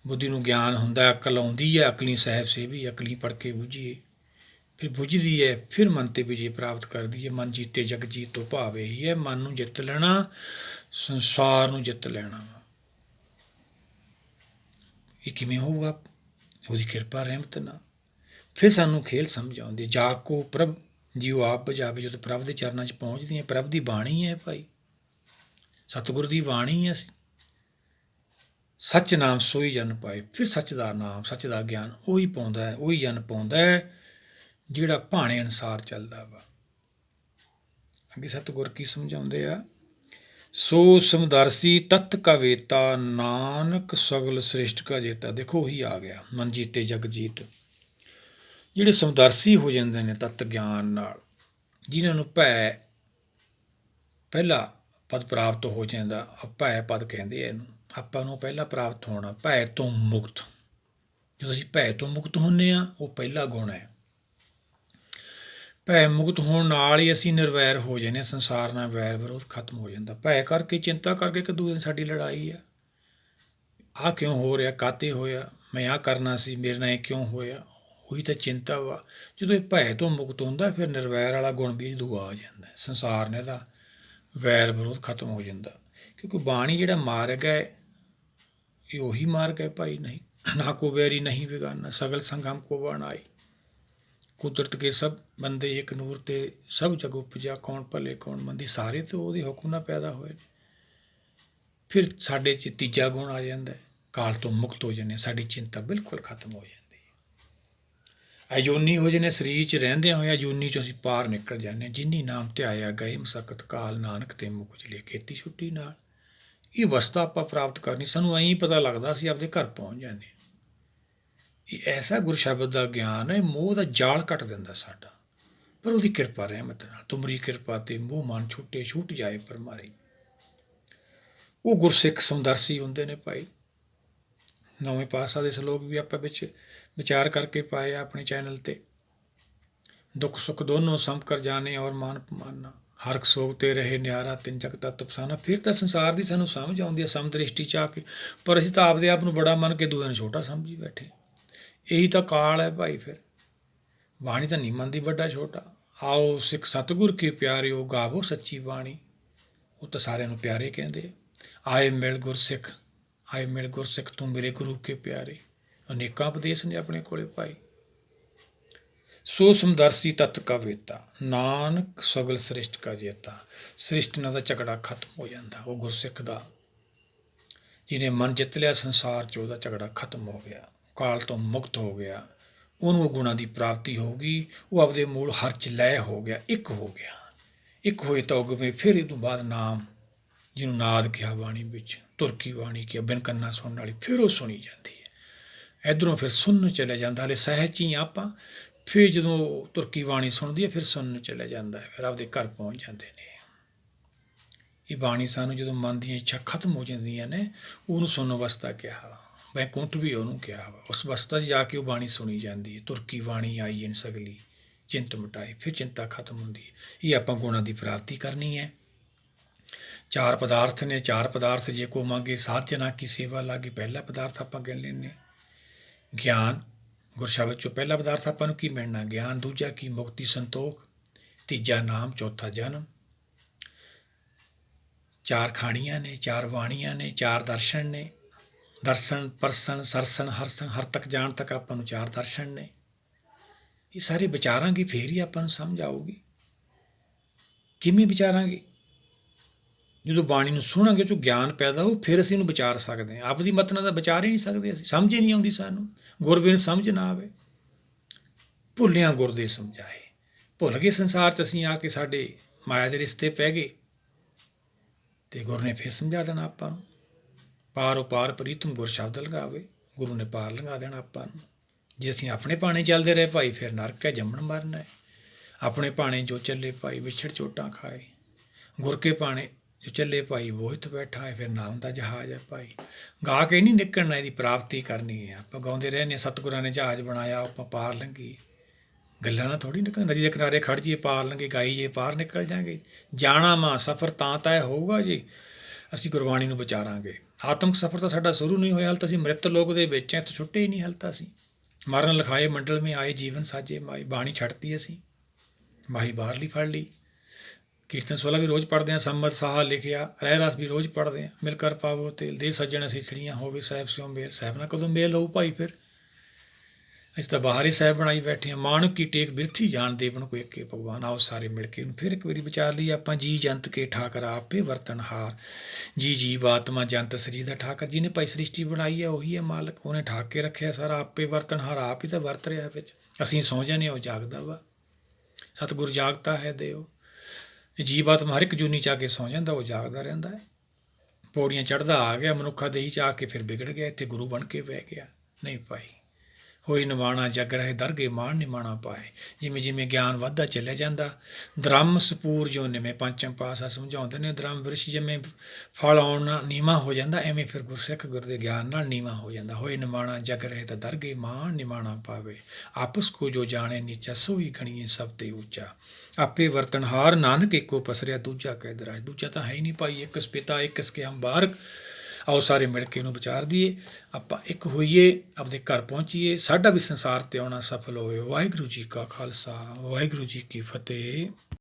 ਬੁੱਧੀ ਨੂੰ ਗਿਆਨ ਹੁੰਦਾ, ਅਕਲ ਆਉਂਦੀ ਹੈ, ਅਕਲੀ ਸਾਹਿਬ ਸੇਵੀ, ਅਕਲੀ ਪੜ੍ਹ ਕੇ ਬੁੱਝੀਏ, ਫਿਰ ਬੁੱਝਦੀ ਹੈ, ਫਿਰ ਮਨ 'ਤੇ ਵਿਜੇ ਪ੍ਰਾਪਤ ਕਰਦੀ ਹੈ। ਮਨ ਜੀਤੇ ਜਗ ਜੀਤ ਤੋਂ ਭਾਵ ਇਹੀ ਹੈ, ਮਨ ਨੂੰ ਜਿੱਤ ਲੈਣਾ, ਸੰਸਾਰ ਨੂੰ ਜਿੱਤ ਲੈਣਾ। ਇਹ ਕਿਵੇਂ ਹੋਊਗਾ? ਉਹਦੀ ਕਿਰਪਾ ਰਹਿਮਤ ਨਾਲ। ਫਿਰ ਸਾਨੂੰ ਖੇਲ ਸਮਝ ਆਉਂਦੀ। ਜਾ ਕੋ ਪ੍ਰਭ ਜੀਓ ਆਪ ਬੁਝਾਵੇ। ਜਦੋਂ ਪ੍ਰਭ ਦੇ ਚਰਨਾਂ 'ਚ ਪਹੁੰਚਦੀ ਹੈ, ਪ੍ਰਭ ਦੀ ਬਾਣੀ ਹੈ ਭਾਈ, ਸਤਿਗੁਰ ਦੀ ਬਾਣੀ ਹੈ। ਸੱਚ ਨਾਮ ਸੋਈ ਜਨ ਪਾਏ। ਫਿਰ ਸੱਚ ਦਾ ਨਾਮ, ਸੱਚ ਦਾ ਗਿਆਨ ਉਹੀ ਪਾਉਂਦਾ ਹੈ, ਉਹੀ ਜਨ ਪਾਉਂਦਾ ਹੈ ਜਿਹੜਾ ਭਾਣੇ ਅਨੁਸਾਰ ਚੱਲਦਾ ਵਾ। ਅੱਗੇ ਸਤਿਗੁਰ ਕੀ ਸਮਝਾਉਂਦੇ ਆ? ਸੋ ਸਮਦਰਸੀ ਤੱਤ ਕਾ ਵੇਤਾ, ਨਾਨਕ ਸਗਲ ਸ੍ਰਿਸ਼ਟ ਕਾ ਜੇਤਾ। ਦੇਖੋ ਉਹੀ ਆ ਗਿਆ, ਮਨ ਜੀਤੇ ਜਗ ਜੀਤ। ਜਿਹੜੇ ਸਮਦਰਸੀ ਹੋ ਜਾਂਦੇ ਨੇ ਤੱਤ ਗਿਆਨ ਨਾਲ, ਜਿਨ੍ਹਾਂ ਨੂੰ ਭੈ ਪਹਿਲਾ ਪਦ ਪ੍ਰਾਪਤ ਹੋ ਜਾਂਦਾ, ਭੈ ਪਦ ਕਹਿੰਦੇ ਆ ਇਹਨੂੰ। ਆਪਾਂ ਨੂੰ ਪਹਿਲਾਂ ਪ੍ਰਾਪਤ ਹੋਣਾ ਭੈ ਤੋਂ ਮੁਕਤ। ਜਦੋਂ ਅਸੀਂ ਭੈ ਤੋਂ ਮੁਕਤ ਹੁੰਦੇ ਹਾਂ, ਉਹ ਪਹਿਲਾ ਗੁਣ ਹੈ। ਭੈ ਮੁਕਤ ਹੋਣ ਨਾਲ ਹੀ ਅਸੀਂ ਨਿਰਵੈਰ ਹੋ ਜਾਂਦੇ ਹਾਂ। ਸੰਸਾਰ ਨਾਲ ਵੈਰ ਵਿਰੋਧ ਖਤਮ ਹੋ ਜਾਂਦਾ। ਭੈ ਕਰਕੇ, ਚਿੰਤਾ ਕਰਕੇ ਇੱਕ ਦੂਜੇ ਨਾਲ ਸਾਡੀ ਲੜਾਈ ਆ। ਆਹ ਕਿਉਂ ਹੋ ਰਿਹਾ? ਕਾਹਤੇ ਹੋਇਆ? ਮੈਂ ਆਹ ਕਰਨਾ ਸੀ, ਮੇਰੇ ਨਾਲ ਇਹ ਕਿਉਂ ਹੋਇਆ? ਉਹੀ ਤਾਂ ਚਿੰਤਾ ਵਾ। ਜਦੋਂ ਇਹ ਭੈ ਤੋਂ ਮੁਕਤ ਹੁੰਦਾ, ਫਿਰ ਨਿਰਵੈਰ ਵਾਲਾ ਗੁਣ ਵੀ ਦੂਆ ਆ ਜਾਂਦਾ। ਸੰਸਾਰ ਨੇ ਇਹਦਾ ਵੈਰ ਵਿਰੋਧ ਖਤਮ ਹੋ ਜਾਂਦਾ। ਕਿਉਂਕਿ ਬਾਣੀ ਜਿਹੜਾ ਮਾਰਗ ਹੈ, ਇਹ ਉਹੀ ਮਾਰਗ ਹੈ ਭਾਈ। ਨਹੀਂ ਨਾ ਕੋ ਵੈਰੀ ਨਹੀਂ ਵਿਗਾਨਾ, ਸਗਲ ਸੰਗ ਹਮ ਕੋ ਬਣਾਈ। ਕੁਦਰਤ ਕੇ ਸਭ ਬੰਦੇ ਇੱਕ ਨੂਰ ਤੇ, ਸਭ ਜਗ ਉਪਜਿਆ ਕੌਣ ਭਲੇ ਕੌਣ ਮੰਦੀ। ਸਾਰੇ ਤਾਂ ਉਹਦੇ ਹੁਕਮ ਨਾਲ ਪੈਦਾ ਹੋਏ ਨੇ। ਫਿਰ ਸਾਡੇ 'ਚ ਤੀਜਾ ਗੁਣ ਆ ਜਾਂਦਾ, ਕਾਲ ਤੋਂ ਮੁਕਤ ਹੋ ਜਾਂਦੇ। ਸਾਡੀ ਚਿੰਤਾ ਬਿਲਕੁਲ ਖਤਮ ਹੋ ਜਾਂਦੀ। ਅਜੂਨੀ ਹੋ ਜਾਂਦੇ, ਸਰੀਰ 'ਚ ਰਹਿੰਦਿਆਂ ਹੋਇਆ ਅਜੂਨੀ 'ਚੋਂ ਅਸੀਂ ਪਾਰ ਨਿਕਲ ਜਾਂਦੇ। ਜਿਨੀ ਨਾਮ ਧਿਆਇਆ ਗਏ ਮਸਕਤ ਕਾਲ, ਨਾਨਕ ਤੇ ਮੁਖ ਚਲੇ ਖੇਤੀ ਛੁੱਟੀ ਨਾਲ। ਇਹ ਅਵਸਥਾ ਆਪਾਂ ਪ੍ਰਾਪਤ ਕਰਨੀ, ਸਾਨੂੰ ਐਂ ਪਤਾ ਲੱਗਦਾ ਅਸੀਂ ਆਪਦੇ ਘਰ ਪਹੁੰਚ ਜਾਂਦੇ। ਇਹ ਐਸਾ ਗੁਰ ਸ਼ਬਦ ਦਾ ਗਿਆਨ ਹੈ, ਮੋਹ ਦਾ ਜਾਲ ਕੱਟ ਦਿੰਦਾ ਸਾਡਾ। ਪਰ ਉਹਦੀ ਕਿਰਪਾ ਰਹਿਮਤ ਨਾਲ, ਤੁਮਰੀ ਕਿਰਪਾ ਤੇ ਮੋਹ ਮਨ ਛੁੱਟੇ, ਛੂਟ ਜਾਏ ਪਰ ਮਾਰੇ। ਉਹ ਗੁਰਸਿੱਖ ਸਮਦਰਸੀ ਹੁੰਦੇ ਨੇ ਭਾਈ। ਨੌਵੇਂ ਪਾਤਸ਼ਾਹ ਦੇ ਸਲੋਕ ਵੀ ਆਪਾਂ ਵਿੱਚ ਵਿਚਾਰ ਕਰਕੇ ਪਾਏ ਆ ਆਪਣੇ ਚੈਨਲ 'ਤੇ। ਦੁੱਖ ਸੁੱਖ ਦੋਨੋਂ ਸਮ ਕਰ ਜਾਣੇ, ਔਰ ਮਾਨ ਪਮਾਨਾ, ਹਰਕ ਸੋਗ ਤੇ ਰਹੇ ਨਿਆਰਾ, ਤਿੰਨ ਜਗ ਤੱਤ ਫਸਾਨਾ। ਫਿਰ ਤਾਂ ਸੰਸਾਰ ਦੀ ਸਾਨੂੰ ਸਮਝ ਆਉਂਦੀ ਹੈ ਸਮਦ੍ਰਿਸ਼ਟੀ 'ਚ ਆ ਕੇ। ਪਰ ਅਸੀਂ ਤਾਂ ਆਪਦੇ ਆਪ ਨੂੰ ਬੜਾ ਮੰਨ ਕੇ ਦੂਜਿਆਂ ਨੂੰ ਛੋਟਾ ਸਮਝੀ ਬੈਠੇ। ਇਹੀ ਤਾਂ ਕਾਲ ਹੈ ਭਾਈ। ਫਿਰ ਬਾਣੀ ਤਾਂ ਨਹੀਂ ਮੰਨਦੀ ਵੱਡਾ ਛੋਟਾ। ਆਓ ਸਿੱਖ ਸਤਿਗੁਰ ਕੇ ਪਿਆਰਿਓ ਗਾਵੋ ਸੱਚੀ ਬਾਣੀ। ਉਹ ਤਾਂ ਸਾਰਿਆਂ ਨੂੰ ਪਿਆਰੇ ਕਹਿੰਦੇ। ਆਏ ਮਿਲ ਗੁਰਸਿੱਖ, ਆਏ ਮਿਲ ਗੁਰਸਿੱਖ ਤੂੰ ਮੇਰੇ ਗੁਰੂ ਕੇ ਪਿਆਰੇ। ਅਨੇਕਾਂ ਉਪਦੇਸ਼ ਨੇ ਆਪਣੇ ਕੋਲੇ ਪਾਈ। ਸੋ ਸਮਦਰਸੀ ਤਤ ਕਾ ਵੇਤਾ, ਨਾਨਕ ਸਗਲ ਸ੍ਰਿਸ਼ਟ ਕਾ ਜੇਤਾ। ਸ੍ਰਿਸ਼ਟ ਨਾਲ ਦਾ ਝਗੜਾ ਖਤਮ ਹੋ ਜਾਂਦਾ। ਉਹ ਗੁਰਸਿੱਖ ਦਾ ਜਿਹਨੇ ਮਨ ਜਿੱਤ ਲਿਆ ਸੰਸਾਰ 'ਚ, ਉਹਦਾ ਝਗੜਾ ਖਤਮ ਹੋ ਗਿਆ, ਕਾਲ ਤੋਂ ਮੁਕਤ ਹੋ ਗਿਆ। ਉਹਨੂੰ ਗੁਣਾਂ ਦੀ ਪ੍ਰਾਪਤੀ ਹੋ ਗਈ। ਉਹ ਆਪਦੇ ਮੂਲ ਹਰ 'ਚ ਲੈ ਹੋ ਗਿਆ, ਇੱਕ ਹੋ ਗਿਆ। ਇੱਕ ਹੋਏ ਤਾਂ ਉਗਵੇਂ। ਫਿਰ ਇਹ ਤੋਂ ਬਾਅਦ ਨਾਮ, ਜਿਹਨੂੰ ਨਾਦ ਕਿਹਾ ਬਾਣੀ ਵਿੱਚ, ਤੁਰਕੀ ਬਾਣੀ ਕਿਹਾ, ਬਿਨ ਕੰਨਾਂ ਸੁਣਨ ਵਾਲੀ, ਫਿਰ ਉਹ ਸੁਣੀ ਜਾਂਦੀ ਹੈ। ਇੱਧਰੋਂ ਫਿਰ ਸੁਣਨ ਚਲੇ ਜਾਂਦਾ। ਹਲੇ ਸਹਿਜ 'ਚ ਹੀ ਆਪਾਂ। ਫਿਰ ਜਦੋਂ ਤੁਰਕੀ ਬਾਣੀ ਸੁਣਦੀ ਹੈ, ਫਿਰ ਸੁਣਨ ਚਲੇ ਜਾਂਦਾ ਹੈ। ਫਿਰ ਆਪਦੇ ਘਰ ਪਹੁੰਚ ਜਾਂਦੇ ਨੇ। ਇਹ ਬਾਣੀ ਸਾਨੂੰ ਜਦੋਂ ਮਨ ਦੀਆਂ ਇੱਛਾ ਖਤਮ ਹੋ ਜਾਂਦੀਆਂ ਨੇ, ਉਹਨੂੰ ਸੁਣਨ ਅਵਸਥਾ ਕਿਹਾ। ਵੈਕੁੰਠ ਵੀ ਉਹਨੂੰ ਕਿਹਾ ਵਾ। ਉਸ ਅਵਸਥਾ 'ਚ ਜਾ ਕੇ ਉਹ ਬਾਣੀ ਸੁਣੀ ਜਾਂਦੀ ਹੈ। ਤੁਰਕੀ ਬਾਣੀ ਆਈ ਜਿਨ ਸਗਲੀ ਚਿੰਤ ਮਿਟਾਈ। ਫਿਰ ਚਿੰਤਾ ਖਤਮ ਹੁੰਦੀ ਹੈ। ਇਹ ਆਪਾਂ ਗੁਣਾਂ ਦੀ ਪ੍ਰਾਪਤੀ ਕਰਨੀ ਹੈ। ਚਾਰ ਪਦਾਰਥ ਨੇ। ਚਾਰ ਪਦਾਰਥ ਜੇ ਕੋ ਮੰਗੇ ਸਾਧ ਜਨਾ ਕੀ ਸੇਵਾ ਲਾਗੇ। ਪਹਿਲਾ ਪਦਾਰਥ ਆਪਾਂ ਗਿਣ ਲੈਂਦੇ। ਗਿਆਨ, ਗੁਰਸ਼ਬਦ 'ਚੋਂ ਪਹਿਲਾ ਪਦਾਰਥ ਆਪਾਂ ਨੂੰ ਕੀ ਮਿਲਣਾ? ਗਿਆਨ। ਦੂਜਾ ਕੀ? ਮੁਕਤੀ ਸੰਤੋਖ। ਤੀਜਾ ਨਾਮ। ਚੌਥਾ ਜਨਮ। ਚਾਰ ਖਾਣੀਆਂ ਨੇ, ਚਾਰ ਬਾਣੀਆਂ ਨੇ, ਚਾਰ ਦਰਸ਼ਨ ਨੇ। ਦਰਸ਼ਨ, ਪਰਸਨ, ਸਰਸਨ, ਹਰਸਨ, ਹਰ ਤੱਕ ਜਾਣ ਤੱਕ ਆਪਾਂ ਨੂੰ ਚਾਰ ਦਰਸ਼ਨ ਨੇ। ਇਹ ਸਾਰੇ ਵਿਚਾਰਾਂਗੇ ਫੇਰ ਹੀ ਆਪਾਂ ਨੂੰ ਸਮਝ ਆਊਗੀ। ਕਿਵੇਂ ਵਿਚਾਰਾਂਗੇ? ਜਦੋਂ ਬਾਣੀ ਨੂੰ ਸੁਣਾਂਗੇ, ਚੋਂ ਗਿਆਨ ਪੈਦਾ ਹੋ, ਫਿਰ ਅਸੀਂ ਇਹਨੂੰ ਵਿਚਾਰ ਸਕਦੇ ਹਾਂ। ਆਪਦੀ ਮਤ ਨਾਲ ਤਾਂ ਵਿਚਾਰ ਹੀ ਨਹੀਂ ਸਕਦੇ ਅਸੀਂ। ਸਮਝ ਹੀ ਨਹੀਂ ਆਉਂਦੀ ਸਾਨੂੰ। ਗੁਰਬਿਨ ਸਮਝ ਨਾ ਆਵੇ। ਭੁੱਲਿਆਂ ਗੁਰ ਦੇ ਸਮਝਾਏ। ਭੁੱਲ ਗਏ ਸੰਸਾਰ 'ਚ ਅਸੀਂ ਆ ਕੇ, ਸਾਡੇ ਮਾਇਆ ਦੇ ਰਿਸ਼ਤੇ ਪੈ ਗਏ, ਅਤੇ ਗੁਰੂ ਨੇ ਫਿਰ ਸਮਝਾ ਦੇਣਾ ਆਪਾਂ ਨੂੰ। ਪਾਰੋ ਪਾਰ ਪ੍ਰੀਤਮ ਗੁਰ ਸ਼ਬਦ ਲਗਾਵੇ। ਗੁਰੂ ਨੇ ਪਾਰ ਲੰਘਾ ਦੇਣਾ ਆਪਾਂ ਨੂੰ। ਜੇ ਅਸੀਂ ਆਪਣੇ ਭਾਣੇ ਚੱਲਦੇ ਰਹੇ ਭਾਈ, ਫਿਰ ਨਰਕ ਹੈ, ਜੰਮਣ ਮਰਨਾ ਹੈ। ਆਪਣੇ ਭਾਣੇ ਜੋ ਚੱਲੇ ਭਾਈ, ਵਿਛੜ ਚੋਟਾਂ ਖਾਏ। ਗੁਰ ਕੇ ਭਾਣੇ ਜੋ ਚੱਲੇ ਭਾਈ, ਵੋਹਿਤ ਬੈਠਾ ਹੈ। ਫਿਰ ਨਾਮ ਦਾ ਜਹਾਜ਼ ਹੈ ਭਾਈ। ਗਾ ਕੇ ਨਹੀਂ ਨਿਕਲਣਾ, ਇਹਦੀ ਪ੍ਰਾਪਤੀ ਕਰਨੀ ਹੈ। ਆਪਾਂ ਗਾਉਂਦੇ ਰਹਿੰਦੇ, ਸਤਿਗੁਰਾਂ ਨੇ ਜਹਾਜ਼ ਬਣਾਇਆ, ਆਪਾਂ ਪਾਰ ਲੰਘੀਏ। ਗੱਲਾਂ ਨਾਲ ਥੋੜ੍ਹੀ ਨਿਕਲ। ਨਦੀ ਦੇ ਕਿਨਾਰੇ ਖੜ੍ਹ ਜਾਈਏ, ਪਾਰ ਲੰਘੇ, ਗਾਈ ਜੇ, ਪਾਰ ਨਿਕਲ ਜਾਂਗੇ। ਜਾਣਾ ਮਾਂ ਸਫ਼ਰ ਤਾਂ ਤੈਅ ਹੋਊਗਾ ਜੀ ਅਸੀਂ ਗੁਰਬਾਣੀ ਨੂੰ ਵਿਚਾਰਾਂਗੇ। ਆਤਮਿਕ ਸਫ਼ਰ ਤਾਂ ਸਾਡਾ ਸ਼ੁਰੂ ਨਹੀਂ ਹੋਇਆ। ਹਾਲੇ ਤਾਂ ਅਸੀਂ ਮ੍ਰਿਤ ਲੋਕ ਦੇ ਵਿੱਚ ਹਾਂ, ਇੱਥੋਂ ਛੁੱਟੇ ਹੀ ਨਹੀਂ। ਹਾਲੇ ਤਾਂ ਅਸੀਂ ਮਰਨ ਲਿਖਾਏ ਮੰਡਲ ਮੇਂ ਆਏ, ਜੀਵਨ ਸਾਜੇ ਮਾਈ। ਬਾਣੀ ਛੱਡਤੀ ਅਸੀਂ, ਮਾਹੀ ਬਾਹਰਲੀ ਫੜ ਲਈ। ਕੀਰਤਨ ਸੋਲਾ ਵੀ ਰੋਜ਼ ਪੜ੍ਹਦੇ ਹਾਂ। ਸੰਮਤ ਸਾਹਾ ਲਿਖਿਆ, ਰਹਿ ਰਸ ਵੀ ਰੋਜ਼ ਪੜ੍ਹਦੇ ਹਾਂ। ਮਿਲ ਕਰ ਪਾਵੋ ਤੇਲ, ਦੇ ਸੱਜਣ ਅਸੀਂ ਛੜੀਆਂ ਹੋਵੇ, ਸਾਹਿਬ ਸਿਓ ਮੇਲ। ਸਾਹਿਬ ਨਾਲ ਕਦੋਂ ਮੇਲ ਹੋਊ ਭਾਈ? ਫਿਰ ਅਸੀਂ ਤਾਂ ਬਾਹਰ ਹੀ ਸਾਹਿਬ ਬਣਾਈ ਬੈਠੇ ਹਾਂ। ਮਾਨੁਕ ਕੀ ਟੇਕ ਬਿਰਥੀ ਜਾਣ ਦੇਵਨ ਕੋ ਏਕੇ ਭਗਵਾਨ। ਆਓ ਸਾਰੇ ਮਿਲ ਕੇ ਇਹਨੂੰ ਫਿਰ ਇੱਕ ਵਾਰੀ ਵਿਚਾਰ ਲਈਏ ਆਪਾਂ। ਜੀ ਜੰਤ ਕੇ ਠਾਕਰ ਆਪੇ ਵਰਤਨਹਾਰ। ਜੀ ਜੀਵ ਆਤਮਾ ਜੰਤ ਸਰੀਰ ਦਾ ਠਾਕਰ। ਜਿਹਨੇ ਭਾਈ ਸ੍ਰਿਸ਼ਟੀ ਬਣਾਈ ਹੈ, ਉਹੀ ਹੈ ਮਾਲਕ। ਉਹਨੇ ਠਾਕ ਕੇ ਰੱਖਿਆ ਸਾਰਾ। ਆਪੇ ਵਰਤਨਹਾਰ, ਆਪ ਹੀ ਤਾਂ ਵਰਤ ਰਿਹਾ ਵਿੱਚ। ਅਸੀਂ ਸੌਂ ਜਾਂਦੇ, ਉਹ ਜਾਗਦਾ ਵਾ। ਸਤਿਗੁਰ ਜਾਗਤਾ ਹੈ ਦਿਓ। ਜੀਵ ਆਤਮਾ ਹਰ ਇੱਕ ਜੂਨੀ 'ਚ ਆ ਕੇ ਸੌਂ ਜਾਂਦਾ, ਉਹ ਜਾਗਦਾ ਰਹਿੰਦਾ ਹੈ। ਪੌੜੀਆਂ ਚੜ੍ਹਦਾ ਆ ਗਿਆ ਮਨੁੱਖਾ ਦੇਹੀ 'ਚ ਆ ਕੇ, ਫਿਰ ਵਿਗੜ ਗਿਆ। ਇੱਥੇ ਗੁਰੂ ਬਣ ਕੇ ਬਹਿ ਗਿਆ। ਨਹੀਂ ਭਾਈ, ਹੋਈ ਨਿਮਾਣਾ ਜਗ ਰਹੇ ਦਰਗੇ ਮਾਣ ਨਿਮਾਣਾ ਪਾਏ। ਜਿਵੇਂ ਜਿਵੇਂ ਗਿਆਨ ਵੱਧਦਾ ਚੱਲਿਆ ਜਾਂਦਾ, ਦਰਮ ਸਪੂਰ ਜੋ ਨਿਵੇਂ ਪੰਚਮ ਪਾਸਾ ਸਮਝਾਉਂਦੇ ਨੇ। ਦਰਮ ਵਿਰਸ਼ ਜਿਵੇਂ ਫਲ ਆਉਣ ਨਾਲ ਨੀਵਾਂ ਹੋ ਜਾਂਦਾ, ਐਵੇਂ ਫਿਰ ਗੁਰਸਿੱਖ ਗੁਰ ਦੇ ਗਿਆਨ ਨਾਲ ਨੀਵਾਂ ਹੋ ਜਾਂਦਾ। ਹੋਏ ਨਿਮਾਣਾ ਜਗ ਰਹੇ ਤਾਂ ਦਰਗੇ ਮਾਣ ਨਿਮਾਣਾ ਪਾਵੇ। ਆਪਸ ਕੋ ਜੋ ਜਾਣੇ ਨੀਚਾ, ਸੋਈ ਗਣੀਏ ਸਭ ਤੇ ਉੱਚਾ। ਆਪੇ ਵਰਤਨਹਾਰ, ਨਾਨਕ ਏਕੋ ਪਸਰਿਆ, ਦੂਜਾ ਕਹਿ ਦਰਾਜ। ਦੂਜਾ ਤਾਂ ਹੈ ਹੀ ਨਹੀਂ ਭਾਈ। ਇੱਕ ਇਸ ਪਿਤਾ, ਇੱਕ ਇਸ ਕੇ ਹਮ ਬਾਰਕ। ਆਓ ਸਾਰੇ ਮਿਲ ਕੇ ਇਹਨੂੰ ਵਿਚਾਰ ਦਈਏ। ਆਪਾਂ ਇੱਕ ਹੋਈਏ, ਆਪਦੇ ਘਰ ਪਹੁੰਚੀਏ। ਸਾਡਾ ਵੀ ਸੰਸਾਰ 'ਤੇ ਆਉਣਾ ਸਫਲ ਹੋਵੇ। ਵਾਹਿਗੁਰੂ ਜੀ ਕਾ ਖਾਲਸਾ, ਵਾਹਿਗੁਰੂ ਜੀ ਕੀ ਫਤਿਹ।